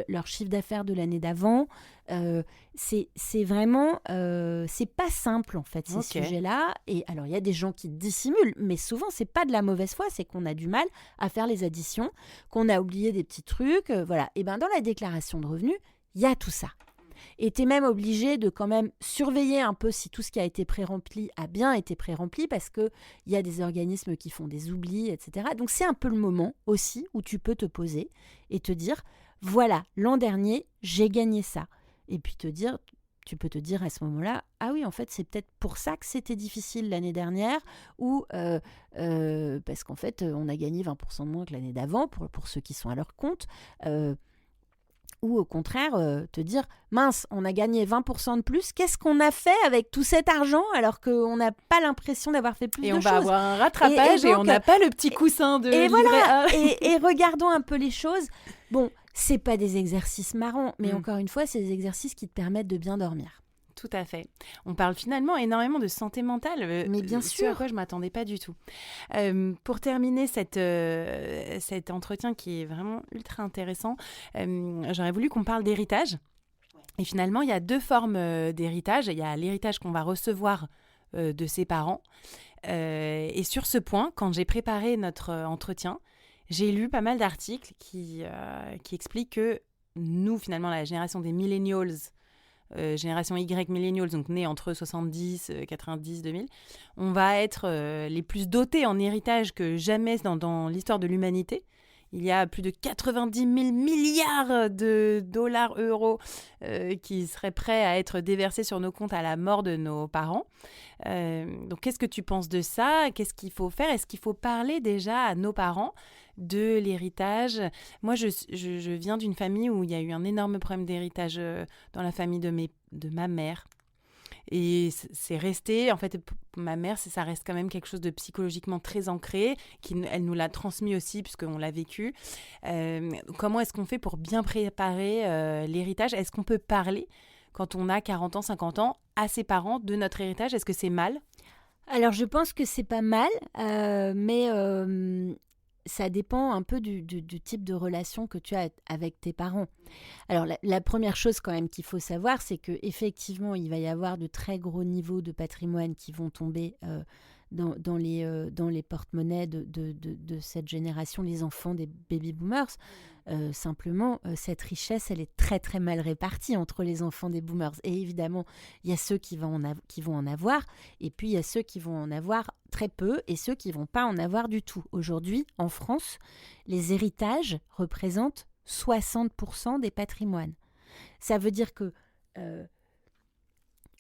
[SPEAKER 2] leur chiffre d'affaires de l'année d'avant. C'est vraiment... c'est pas simple, en fait, ces sujets-là. Et alors, il y a des gens qui dissimulent, mais souvent, c'est pas de la mauvaise foi, c'est qu'on a du mal à faire les additions, qu'on a oublié des petits trucs. Voilà. Et bien, dans la déclaration de revenus, il y a tout ça. Et tu es même obligé de quand même surveiller un peu si tout ce qui a été pré-rempli a bien été pré-rempli parce qu'il y a des organismes qui font des oublis, etc. Donc, c'est un peu le moment aussi où tu peux te poser et te dire, voilà, l'an dernier, j'ai gagné ça. Et puis tu peux te dire à ce moment-là, ah oui, en fait, c'est peut-être pour ça que c'était difficile l'année dernière ou parce qu'en fait, on a gagné 20% de moins que l'année d'avant pour ceux qui sont à leur compte. Ou au contraire, te dire, mince, on a gagné 20% de plus, qu'est-ce qu'on a fait avec tout cet argent alors qu'on n'a pas l'impression d'avoir fait plus de choses.
[SPEAKER 1] Et on va avoir un rattrapage et on n'a pas le petit coussin de livret A.
[SPEAKER 2] Et regardons un peu les choses. Bon, c'est pas des exercices marrants, mais encore une fois, c'est des exercices qui te permettent de bien dormir.
[SPEAKER 1] Tout à fait. On parle finalement énormément de santé mentale.
[SPEAKER 2] Mais bien sûr.
[SPEAKER 1] À quoi je ne m'attendais pas du tout. Pour terminer cet entretien qui est vraiment ultra intéressant, j'aurais voulu qu'on parle d'héritage. Et finalement, il y a 2 formes d'héritage. Il y a l'héritage qu'on va recevoir de ses parents. Et sur ce point, quand j'ai préparé notre entretien, j'ai lu pas mal d'articles qui expliquent que nous, finalement, la génération des millennials, génération Y millennials, donc nés entre 70, 90, 2000, on va être les plus dotés en héritage que jamais dans l'histoire de l'humanité. Il y a plus de 90 000 milliards de dollars, euros qui seraient prêts à être déversés sur nos comptes à la mort de nos parents. Donc, qu'est-ce que tu penses de ça ? Qu'est-ce qu'il faut faire ? Est-ce qu'il faut parler déjà à nos parents de l'héritage ? Moi, je viens d'une famille où il y a eu un énorme problème d'héritage dans la famille de ma mère. Et c'est resté, en fait, ma mère, ça reste quand même quelque chose de psychologiquement très ancré, elle nous l'a transmis aussi, puisqu'on l'a vécu. Comment est-ce qu'on fait pour bien préparer l'héritage ? Est-ce qu'on peut parler, quand on a 40 ans, 50 ans, à ses parents de notre héritage ? Est-ce que c'est mal ?
[SPEAKER 2] Alors, je pense que c'est pas mal, mais ça dépend un peu du type de relation que tu as avec tes parents. Alors, la première chose quand même qu'il faut savoir, c'est qu'effectivement, il va y avoir de très gros niveaux de patrimoine qui vont tomber dans les porte-monnaies de cette génération, les enfants des baby-boomers. Simplement, cette richesse, elle est très très mal répartie entre les enfants des boomers. Et évidemment, il y a ceux qui vont en avoir, et puis il y a ceux qui vont en avoir très peu, et ceux qui vont pas en avoir du tout. Aujourd'hui, en France, les héritages représentent 60% des patrimoines. Ça veut dire que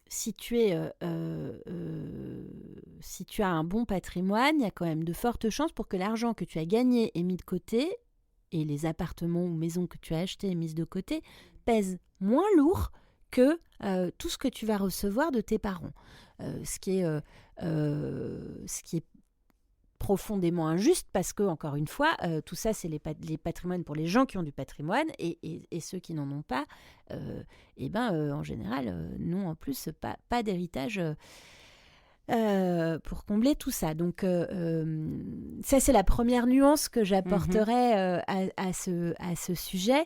[SPEAKER 2] si tu as un bon patrimoine, il y a quand même de fortes chances pour que l'argent que tu as gagné et mis de côté, et les appartements ou maisons que tu as achetés et mises de côté, pèsent moins lourd que tout ce que tu vas recevoir de tes parents. Ce qui est profondément injuste parce que, encore une fois, tout ça, c'est les patrimoines pour les gens qui ont du patrimoine et ceux qui n'en ont pas, en général, n'ont en plus pas d'héritage pour combler tout ça. Donc, ça, c'est la première nuance que j'apporterais à ce sujet.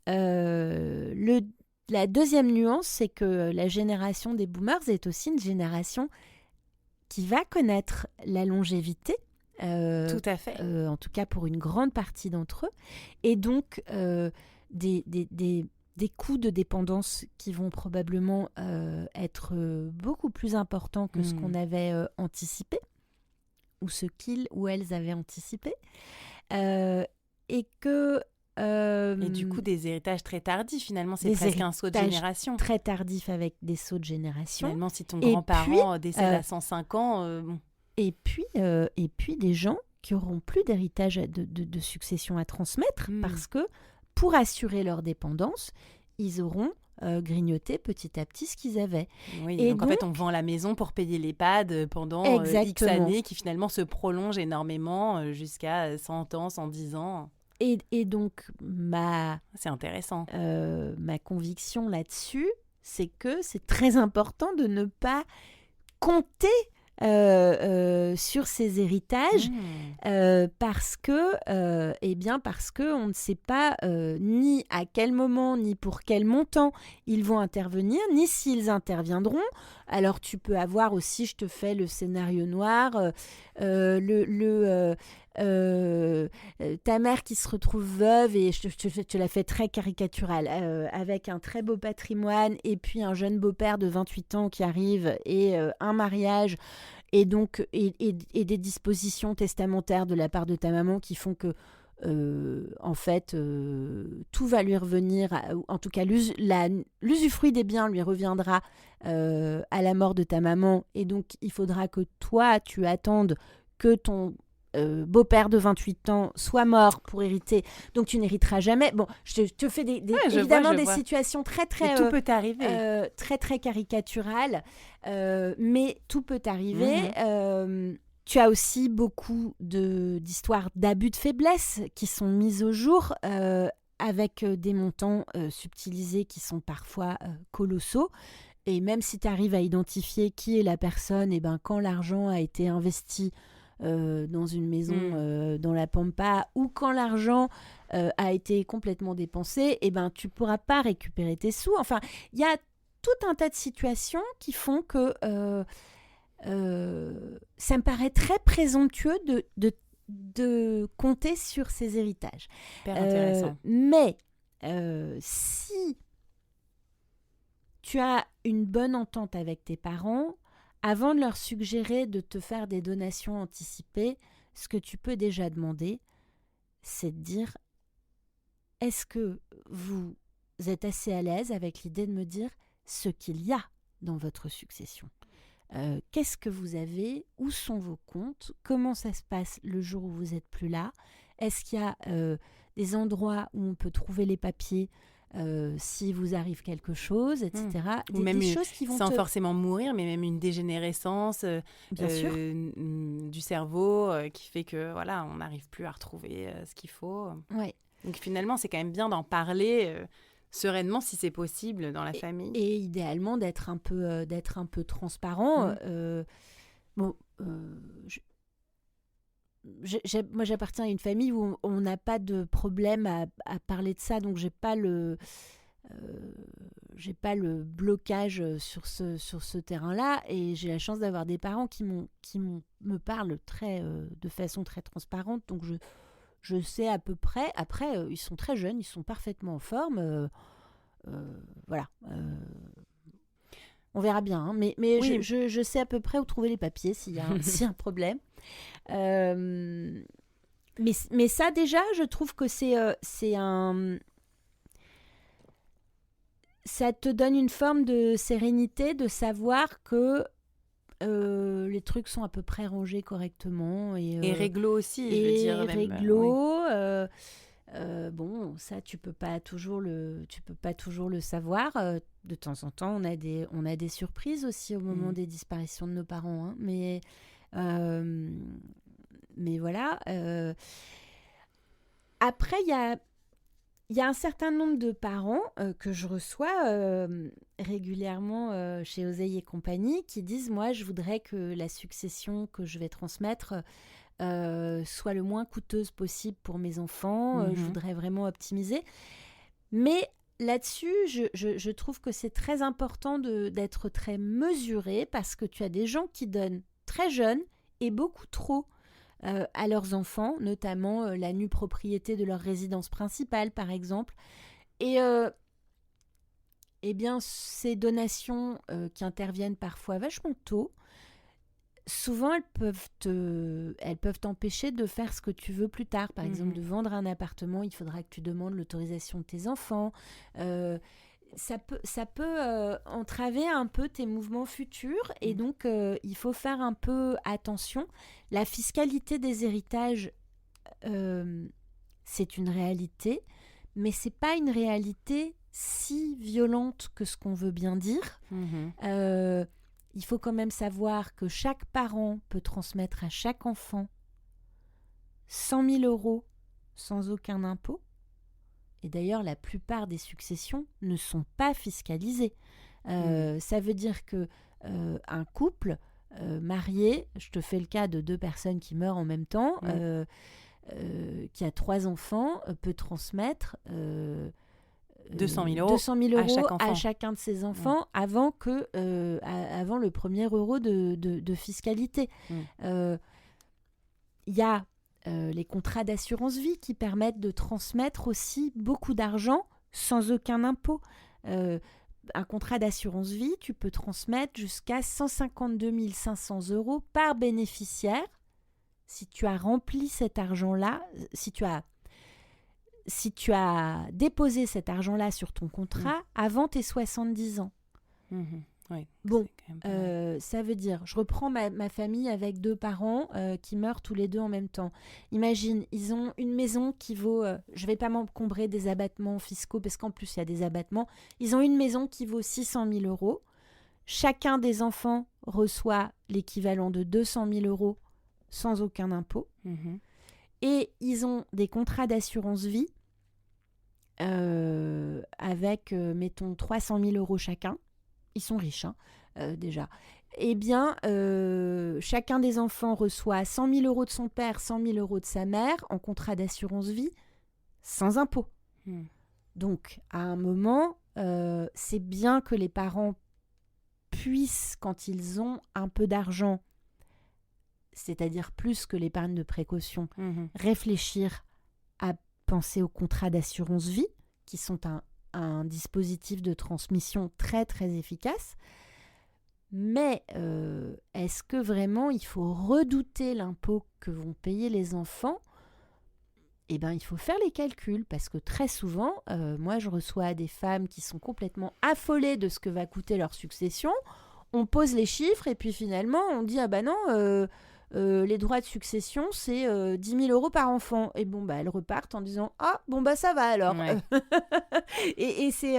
[SPEAKER 2] La deuxième nuance, c'est que la génération des boomers est aussi une génération qui va connaître la longévité.
[SPEAKER 1] Tout à fait.
[SPEAKER 2] En tout cas pour une grande partie d'entre eux. Et donc, des coûts de dépendance qui vont probablement être beaucoup plus importants que ce qu'on avait anticipé, ou ce qu'ils ou elles avaient anticipé. Et que...
[SPEAKER 1] et du coup, des héritages très tardifs, finalement, c'est presque un saut de génération.
[SPEAKER 2] Très tardif avec des sauts de génération.
[SPEAKER 1] Finalement, si ton grand-parent décède à 105 ans...
[SPEAKER 2] Et puis des gens qui n'auront plus d'héritage de succession à transmettre parce que pour assurer leur dépendance, ils auront grignoté petit à petit ce qu'ils avaient.
[SPEAKER 1] Oui, et donc en fait, on vend la maison pour payer l'EHPAD pendant X années qui finalement se prolongent énormément jusqu'à 100 ans, 110 ans.
[SPEAKER 2] Et donc,
[SPEAKER 1] c'est intéressant.
[SPEAKER 2] Ma conviction là-dessus, c'est que c'est très important de ne pas compter sur ces héritages parce que on ne sait pas ni à quel moment ni pour quel montant ils vont intervenir, ni s'ils interviendront. Alors tu peux avoir aussi, je te fais le scénario noir, ta mère qui se retrouve veuve, et je te la fais très caricaturale, avec un très beau patrimoine et puis un jeune beau-père de 28 ans qui arrive et un mariage et donc et des dispositions testamentaires de la part de ta maman qui font que en fait tout va lui revenir, en tout cas l'usufruit des biens lui reviendra à la mort de ta maman, et donc il faudra que toi tu attendes que ton beau-père de 28 ans soit mort pour hériter, donc tu n'hériteras jamais. Bon, je te fais évidemment des situations très très
[SPEAKER 1] tout peut arriver,
[SPEAKER 2] très très caricaturales, mais tout peut arriver. Tu as aussi beaucoup d'histoires d'abus de faiblesse qui sont mises au jour avec des montants subtilisés qui sont parfois colossaux. Et même si tu arrives à identifier qui est la personne, et ben, quand l'argent a été investi dans une maison dans la Pampa, ou quand l'argent a été complètement dépensé, et ben, tu ne pourras pas récupérer tes sous. Enfin, il y a tout un tas de situations qui font que ça me paraît très présomptueux de compter sur ces héritages.
[SPEAKER 1] Super intéressant.
[SPEAKER 2] Mais si tu as une bonne entente avec tes parents, avant de leur suggérer de te faire des donations anticipées, ce que tu peux déjà demander, c'est de dire: est-ce que vous êtes assez à l'aise avec l'idée de me dire ce qu'il y a dans votre succession ? Qu'est-ce que vous avez ? Où sont vos comptes ? Comment ça se passe le jour où vous n'êtes plus là ? Est-ce qu'il y a des endroits où on peut trouver les papiers si vous arrive quelque chose, etc.
[SPEAKER 1] Ou même
[SPEAKER 2] des choses qui vont
[SPEAKER 1] sans forcément mourir, mais même une dégénérescence du cerveau qui fait que voilà, on n'arrive plus à retrouver ce qu'il faut.
[SPEAKER 2] Ouais.
[SPEAKER 1] Donc finalement, c'est quand même bien d'en parler sereinement si c'est possible dans la famille.
[SPEAKER 2] Et idéalement d'être un peu transparent. Moi, j'appartiens à une famille où on n'a pas de problème à parler de ça, donc j'ai pas j'ai pas le blocage sur ce terrain-là, et j'ai la chance d'avoir des parents qui me parlent de façon très transparente, donc je sais à peu près. Après, ils sont très jeunes, ils sont parfaitement en forme, voilà. On verra bien, hein. Mais
[SPEAKER 1] Oui.
[SPEAKER 2] je sais à peu près où trouver les papiers s'il y a un problème. Mais ça, déjà, je trouve que c'est un... Ça te donne une forme de sérénité, de savoir que les trucs sont à peu près rangés correctement.
[SPEAKER 1] Et réglo aussi, je veux
[SPEAKER 2] Et
[SPEAKER 1] dire.
[SPEAKER 2] réglo. Bon, ça, tu peux pas toujours le savoir. De temps en temps, on a des surprises aussi au moment des disparitions de nos parents, hein. Mais voilà. Après, il y a un certain nombre de parents que je reçois régulièrement chez Oseille et compagnie qui disent, moi, je voudrais que la succession que je vais transmettre soit le moins coûteuse possible pour mes enfants. Je voudrais vraiment optimiser. Mais là-dessus, je trouve que c'est très important d'être très mesuré, parce que tu as des gens qui donnent très jeunes et beaucoup trop à leurs enfants, notamment la nue propriété de leur résidence principale, par exemple. Et eh bien, ces donations qui interviennent parfois vachement tôt, souvent elles peuvent t'empêcher de faire ce que tu veux plus tard. Par exemple, de vendre un appartement, il faudra que tu demandes l'autorisation de tes enfants. Ça peut entraver un peu tes mouvements futurs, et donc il faut faire un peu attention. La fiscalité des héritages, c'est une réalité, mais c'est pas une réalité si violente que ce qu'on veut bien dire. Il faut quand même savoir que chaque parent peut transmettre à chaque enfant 100 000 € sans aucun impôt. Et d'ailleurs, la plupart des successions ne sont pas fiscalisées. Ça veut dire que un couple marié, je te fais le cas de 2 personnes qui meurent en même temps, qui a 3 enfants, peut transmettre
[SPEAKER 1] 200 000
[SPEAKER 2] € à chacun de ses enfants avant le premier euro de fiscalité. Il y a les contrats d'assurance vie qui permettent de transmettre aussi beaucoup d'argent sans aucun impôt. Un contrat d'assurance vie, tu peux transmettre jusqu'à 152 500 € par bénéficiaire si tu as rempli cet argent-là, si tu as déposé cet argent-là sur ton contrat avant tes 70 ans.
[SPEAKER 1] Oui,
[SPEAKER 2] bon, ça veut dire, je reprends ma famille avec 2 parents qui meurent tous les 2 en même temps. Imagine, ils ont une maison qui vaut, je ne vais pas m'encombrer des abattements fiscaux, parce qu'en plus il y a des abattements, ils ont une maison qui vaut 600 000 €. Chacun des enfants reçoit l'équivalent de 200 000 € sans aucun impôt. Et ils ont des contrats d'assurance vie avec, mettons, 300 000 € chacun. Ils sont riches, hein, déjà. Eh bien, chacun des enfants reçoit 100 000 € de son père, 100 000 € de sa mère en contrat d'assurance vie, sans impôt. Donc, à un moment, c'est bien que les parents puissent, quand ils ont un peu d'argent, c'est-à-dire plus que l'épargne de précaution, réfléchir à penser aux contrats d'assurance vie, qui sont un dispositif de transmission très très efficace. Mais est-ce que vraiment il faut redouter l'impôt que vont payer les enfants ? Eh bien, il faut faire les calculs, parce que très souvent, moi je reçois des femmes qui sont complètement affolées de ce que va coûter leur succession. On pose les chiffres et puis finalement on dit, ah bah non, les droits de succession, c'est 10 000 € par enfant. Et bon, bah, elles repartent en disant, ah, bon, bah, ça va alors. Ouais. et c'est...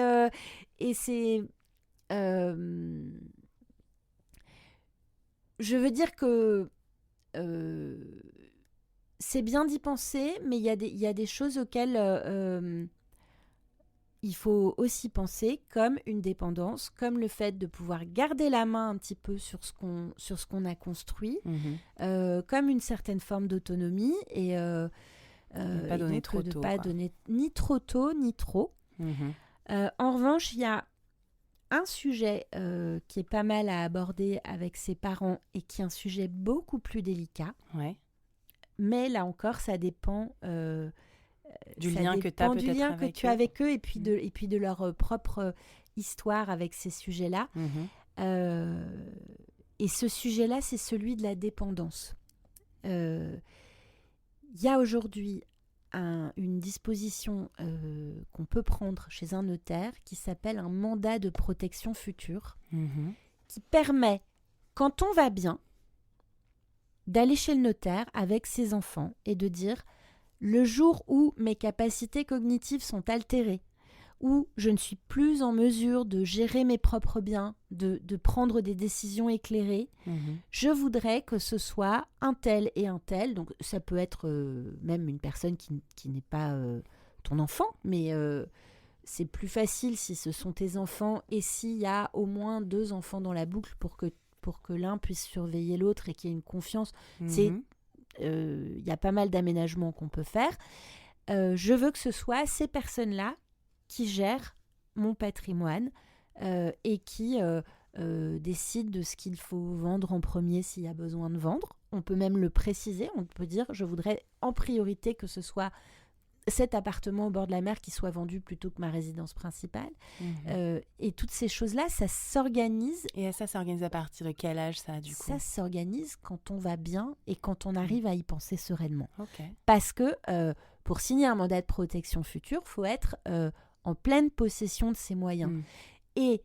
[SPEAKER 2] je veux dire que c'est bien d'y penser, mais il y a des choses auxquelles il faut aussi penser, comme une dépendance, comme le fait de pouvoir garder la main un petit peu sur ce qu'on a construit, comme une certaine forme d'autonomie, et
[SPEAKER 1] pas donner trop tôt.
[SPEAKER 2] Pas donner ni trop tôt, ni trop. En revanche, il y a un sujet qui est pas mal à aborder avec ses parents et qui est un sujet beaucoup plus délicat.
[SPEAKER 1] Ouais.
[SPEAKER 2] Mais là encore, ça dépend
[SPEAKER 1] du lien que tu as peut-être
[SPEAKER 2] du lien
[SPEAKER 1] avec
[SPEAKER 2] que tu as avec eux et puis de leur propre histoire avec ces sujets-là. Et ce sujet-là, c'est celui de la dépendance. Il y a aujourd'hui une disposition qu'on peut prendre chez un notaire qui s'appelle un mandat de protection future, qui permet, quand on va bien, d'aller chez le notaire avec ses enfants et de dire « le jour où mes capacités cognitives sont altérées, où je ne suis plus en mesure de gérer mes propres biens, de prendre des décisions éclairées, je voudrais que ce soit un tel et un tel. » Donc, ça peut être même une personne qui n'est pas ton enfant, mais c'est plus facile si ce sont tes enfants et s'il y a au moins 2 enfants dans la boucle pour que l'un puisse surveiller l'autre et qu'il y ait une confiance. Il y a pas mal d'aménagements qu'on peut faire. Je veux que ce soit ces personnes-là qui gèrent mon patrimoine et qui décident de ce qu'il faut vendre en premier s'il y a besoin de vendre. On peut même le préciser, on peut dire je voudrais en priorité que ce soit cet appartement au bord de la mer qui soit vendu plutôt que ma résidence principale. Et toutes ces choses-là, ça s'organise.
[SPEAKER 1] Et ça s'organise à partir de quel âge, ça, du coup ?
[SPEAKER 2] Ça s'organise quand on va bien et quand on arrive à y penser sereinement.
[SPEAKER 1] Okay.
[SPEAKER 2] Parce que pour signer un mandat de protection future, il faut être en pleine possession de ses moyens. Et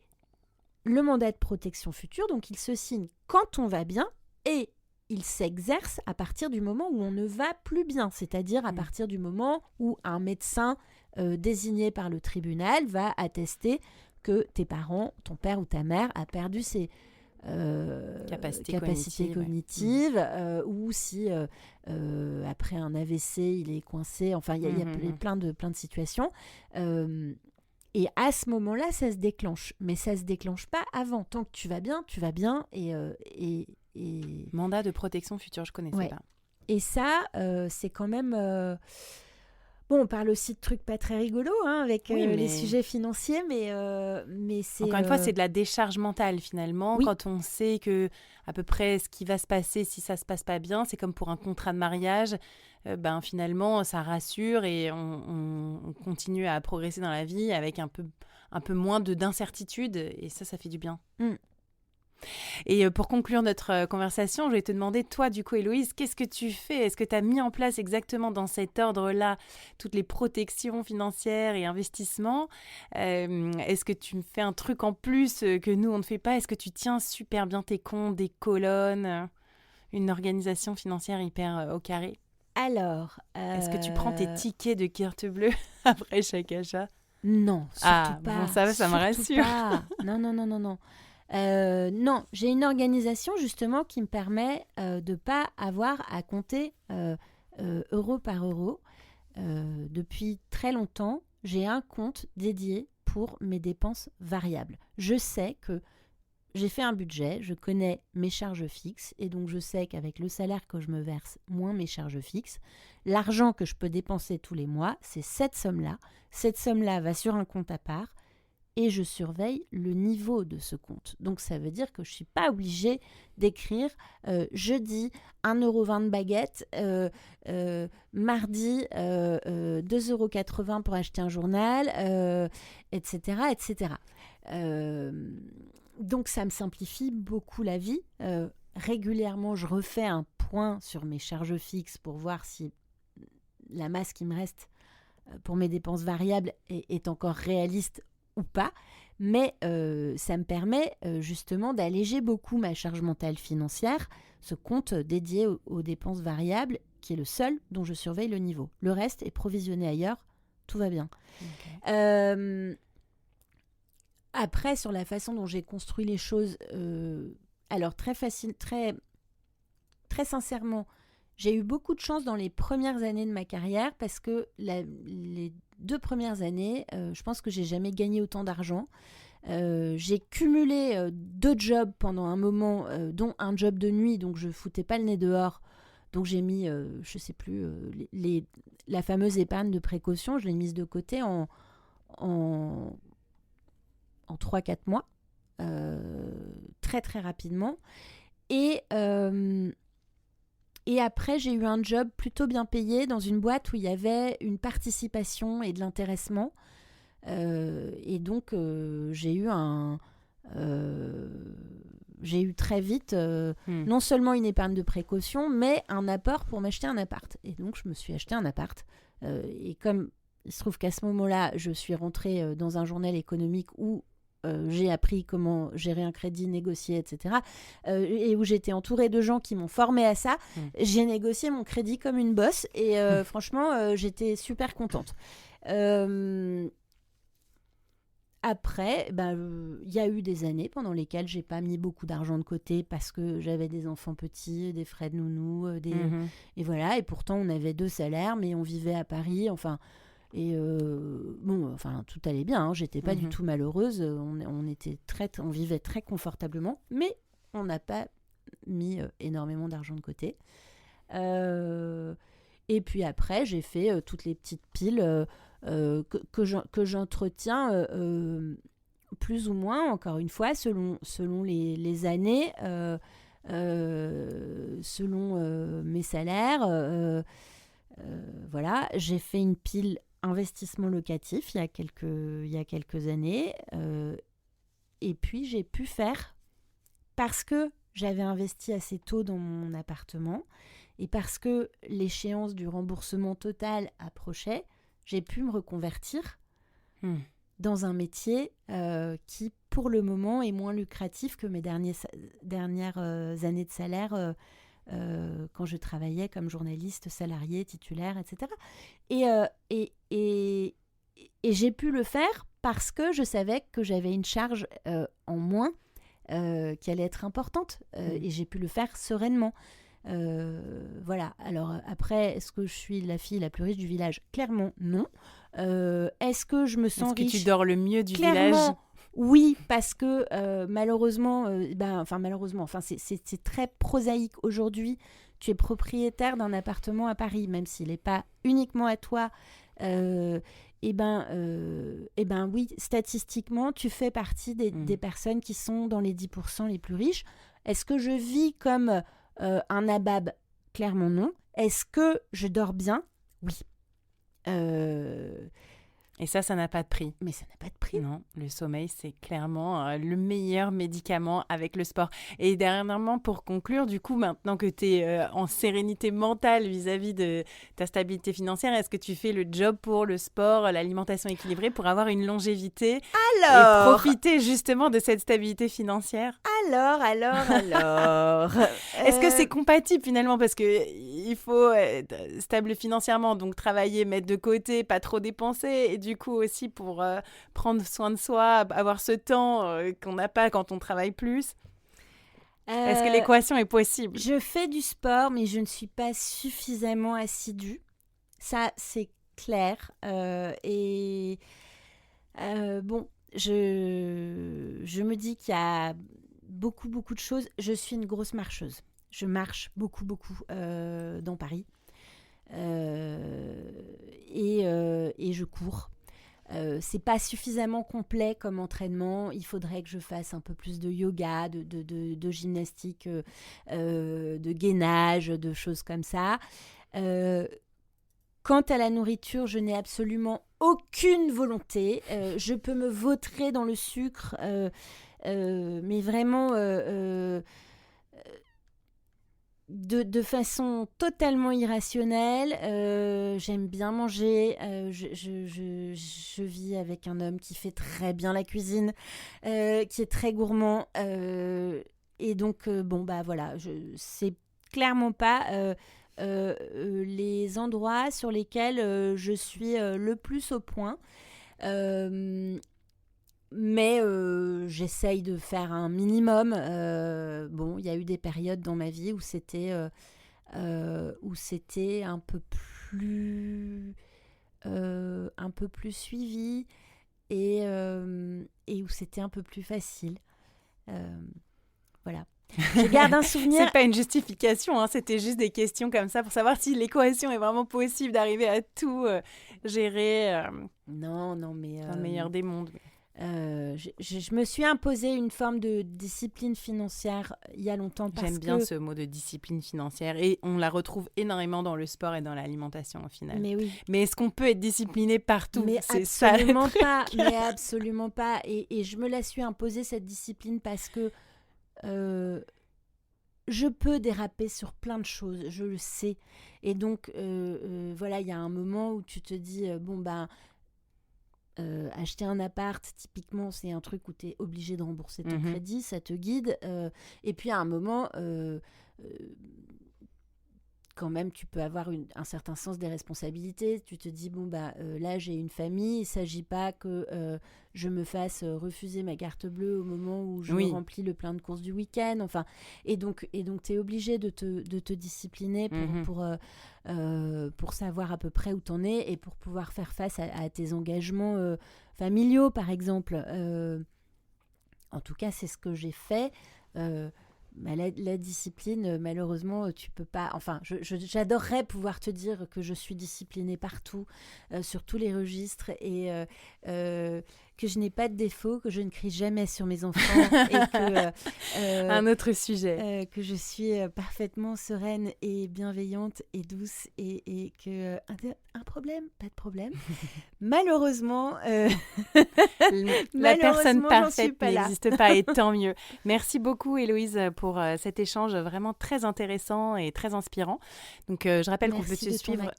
[SPEAKER 2] le mandat de protection future, donc il se signe quand on va bien et il s'exerce à partir du moment où on ne va plus bien, c'est-à-dire à partir du moment où un médecin désigné par le tribunal va attester que tes parents, ton père ou ta mère a perdu ses capacités cognitives ou si après un AVC il est coincé, enfin il y a plein de situations et à ce moment-là ça se déclenche, mais ça se déclenche pas avant. Tant que tu vas bien et
[SPEAKER 1] mandat de protection future, je connaissais pas.
[SPEAKER 2] Et ça c'est quand même bon, on parle aussi de trucs pas très rigolos avec les sujets financiers, mais c'est...
[SPEAKER 1] Encore une fois, c'est de la décharge mentale, finalement. Oui. Quand on sait que à peu près ce qui va se passer si ça se passe pas bien, c'est comme pour un contrat de mariage. Finalement, ça rassure et on continue à progresser dans la vie avec un peu moins d'incertitude. Et ça fait du bien. Et pour conclure notre conversation, je vais te demander, toi, du coup, Héloïse, qu'est-ce que tu fais ? Est-ce que tu as mis en place exactement dans cet ordre-là toutes les protections financières et investissements ? Est-ce que tu fais un truc en plus que nous, on ne fait pas ? Est-ce que tu tiens super bien tes comptes, des colonnes, une organisation financière hyper au carré ?
[SPEAKER 2] Alors...
[SPEAKER 1] Est-ce que tu prends tes tickets de carte bleue après chaque achat ?
[SPEAKER 2] Non, surtout pas.
[SPEAKER 1] Bon, ça me rassure.
[SPEAKER 2] Pas. Non. Non, j'ai une organisation justement qui me permet de ne pas avoir à compter euro par euro. Depuis très longtemps, j'ai un compte dédié pour mes dépenses variables. Je sais que j'ai fait un budget, je connais mes charges fixes et donc je sais qu'avec le salaire que je me verse moins mes charges fixes, l'argent que je peux dépenser tous les mois, c'est cette somme-là. Cette somme-là va sur un compte à part. Et je surveille le niveau de ce compte. Donc, ça veut dire que je ne suis pas obligée d'écrire jeudi 1,20 € de baguette, mardi 2,80 € pour acheter un journal, etc. etc. Donc, ça me simplifie beaucoup la vie. Régulièrement, je refais un point sur mes charges fixes pour voir si la masse qui me reste pour mes dépenses variables est encore réaliste ou pas, mais ça me permet justement d'alléger beaucoup ma charge mentale financière, ce compte dédié aux dépenses variables, qui est le seul dont je surveille le niveau. Le reste est provisionné ailleurs, tout va bien. Okay. Après, sur la façon dont j'ai construit les choses, alors très sincèrement, j'ai eu beaucoup de chance dans les premières années de ma carrière parce que les 2 premières années, je pense que j'ai jamais gagné autant d'argent. J'ai cumulé 2 jobs pendant un moment, dont un job de nuit, donc je foutais pas le nez dehors. Donc j'ai mis, je sais plus, la fameuse épargne de précaution, je l'ai mise de côté en 3-4 mois. très très rapidement. Et après, j'ai eu un job plutôt bien payé dans une boîte où il y avait une participation et de l'intéressement. Et donc, j'ai eu très vite non seulement une épargne de précaution, mais un apport pour m'acheter un appart. Et donc, je me suis acheté un appart. Et comme il se trouve qu'à ce moment-là, je suis rentrée dans un journal économique où j'ai appris comment gérer un crédit, négocier, etc. Et où j'étais entourée de gens qui m'ont formée à ça. J'ai négocié mon crédit comme une bosse. Et franchement, j'étais super contente. Après, y a eu des années pendant lesquelles j'ai pas mis beaucoup d'argent de côté parce que j'avais des enfants petits, des frais de nounou, et voilà. Et pourtant, on avait 2 salaires, mais on vivait à Paris. Enfin, tout allait bien. Hein, j'étais pas du tout malheureuse. On vivait très confortablement, mais on n'a pas mis énormément d'argent de côté. Et puis après, j'ai fait toutes les petites piles. Que j'entretiens plus ou moins, encore une fois, selon les années, selon mes salaires. Voilà, j'ai fait une pile investissement locatif il y a quelques années. Et puis, j'ai pu faire, parce que j'avais investi assez tôt dans mon appartement et parce que l'échéance du remboursement total approchait, j'ai pu me reconvertir dans un métier qui, pour le moment, est moins lucratif que mes dernières années de salaire quand je travaillais comme journaliste salarié, titulaire, etc. Et j'ai pu le faire parce que je savais que j'avais une charge en moins qui allait être importante. Et j'ai pu le faire sereinement. Voilà. Alors après, est-ce que je suis la fille la plus riche du village ? Clairement, non. Est-ce que je me sens riche ?
[SPEAKER 1] Est-ce que tu dors le mieux du
[SPEAKER 2] Clairement,
[SPEAKER 1] village ?
[SPEAKER 2] Oui, parce que malheureusement, c'est très prosaïque aujourd'hui. Tu es propriétaire d'un appartement à Paris, même s'il n'est pas uniquement à toi. Oui, statistiquement, tu fais partie des personnes qui sont dans les 10% les plus riches. Est-ce que je vis comme un nabab ? Clairement non. Est-ce que je dors bien ? Oui.
[SPEAKER 1] Et ça n'a pas de prix.
[SPEAKER 2] Mais ça n'a pas de prix.
[SPEAKER 1] Non, le sommeil, c'est clairement le meilleur médicament avec le sport. Et dernièrement, pour conclure, du coup, maintenant que tu es en sérénité mentale vis-à-vis de ta stabilité financière, est-ce que tu fais le job pour le sport, l'alimentation équilibrée, pour avoir une longévité et profiter justement de cette stabilité financière ?
[SPEAKER 2] Alors
[SPEAKER 1] Est-ce que c'est compatible finalement ? Parce qu'il faut être stable financièrement, donc travailler, mettre de côté, pas trop dépenser, et du coup aussi pour prendre soin de soi, avoir ce temps qu'on n'a pas quand on travaille plus. Est-ce que l'équation est possible ?
[SPEAKER 2] Je fais du sport, mais je ne suis pas suffisamment assidue. Ça, c'est clair. Je me dis qu'il y a beaucoup de choses. Je suis une grosse marcheuse. Je marche beaucoup dans Paris. Et je cours. C'est pas suffisamment complet comme entraînement. Il faudrait que je fasse un peu plus de yoga, de gymnastique, de gainage, de choses comme ça. Quant à la nourriture, je n'ai absolument aucune volonté. Je peux me vautrer dans le sucre, mais vraiment de façon totalement irrationnelle. J'aime bien manger. Je vis avec un homme qui fait très bien la cuisine, qui est très gourmand. Et donc, voilà, c'est clairement pas les endroits sur lesquels je suis le plus au point. Mais j'essaye de faire un minimum. Il y a eu des périodes dans ma vie où c'était un peu plus suivi et où c'était un peu plus facile. Voilà. Je garde un souvenir.
[SPEAKER 1] C'est pas une justification, hein, c'était juste des questions comme ça pour savoir si l'équation est vraiment possible d'arriver à tout gérer
[SPEAKER 2] non, mais
[SPEAKER 1] dans le meilleur des mondes.
[SPEAKER 2] Je me suis imposé une forme de discipline financière il y a longtemps.
[SPEAKER 1] J'aime bien ce mot de discipline financière et on la retrouve énormément dans le sport et dans l'alimentation au final.
[SPEAKER 2] Mais oui.
[SPEAKER 1] Mais est-ce qu'on peut être discipliné partout?
[SPEAKER 2] Mais
[SPEAKER 1] c'est
[SPEAKER 2] absolument
[SPEAKER 1] ça,
[SPEAKER 2] pas. Mais absolument pas. Et je me la suis imposée cette discipline parce que je peux déraper sur plein de choses, je le sais. Et donc voilà, il y a un moment où tu te dis acheter un appart, typiquement, c'est un truc où tu es obligé de rembourser ton crédit, ça te guide. Et puis, à un moment, quand même, tu peux avoir un certain sens des responsabilités. Tu te dis, là, j'ai une famille, il ne s'agit pas que je me fasse refuser ma carte bleue au moment où je remplis le plein de courses du week-end. Enfin, et donc tu es obligé de te discipliner pour savoir à peu près où tu en es et pour pouvoir faire face à tes engagements familiaux, par exemple. En tout cas, c'est ce que j'ai fait. La discipline, malheureusement, tu peux pas... Enfin, j'adorerais pouvoir te dire que je suis disciplinée partout, sur tous les registres, et que je n'ai pas de défaut, que je ne crie jamais sur mes enfants, et que...
[SPEAKER 1] un autre sujet.
[SPEAKER 2] Que je suis parfaitement sereine et bienveillante et douce, et que... un problème, pas de problème. Malheureusement...
[SPEAKER 1] la personne parfaite n'existe pas, et tant mieux. Merci beaucoup, Héloïse, pour cet échange vraiment très intéressant et très inspirant. Donc, je rappelle qu'on peut te suivre.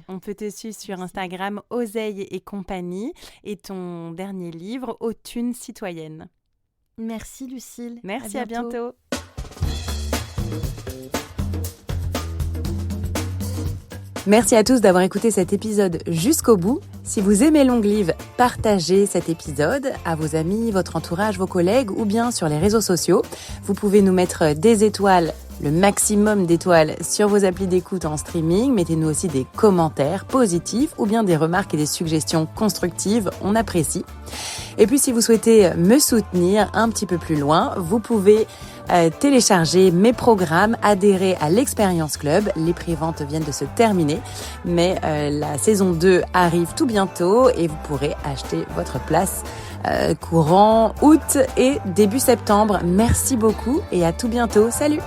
[SPEAKER 1] On peut te suivre sur Instagram, Oseille et compagnie, et ton dernier livre, Aux thunes citoyennes.
[SPEAKER 2] Merci, Lucille.
[SPEAKER 1] Merci, à bientôt. Merci à tous d'avoir écouté cet épisode jusqu'au bout. Si vous aimez Long Live, partagez cet épisode à vos amis, votre entourage, vos collègues ou bien sur les réseaux sociaux. Vous pouvez nous mettre des étoiles, le maximum d'étoiles sur vos applis d'écoute en streaming. Mettez-nous aussi des commentaires positifs ou bien des remarques et des suggestions constructives, on apprécie. Et puis si vous souhaitez me soutenir un petit peu plus loin, vous pouvez télécharger mes programmes, adhérer à l'Expérience Club. Les préventes viennent de se terminer, mais la saison 2 arrive tout bientôt et vous pourrez acheter votre place courant août et début septembre. Merci beaucoup et à tout bientôt. Salut!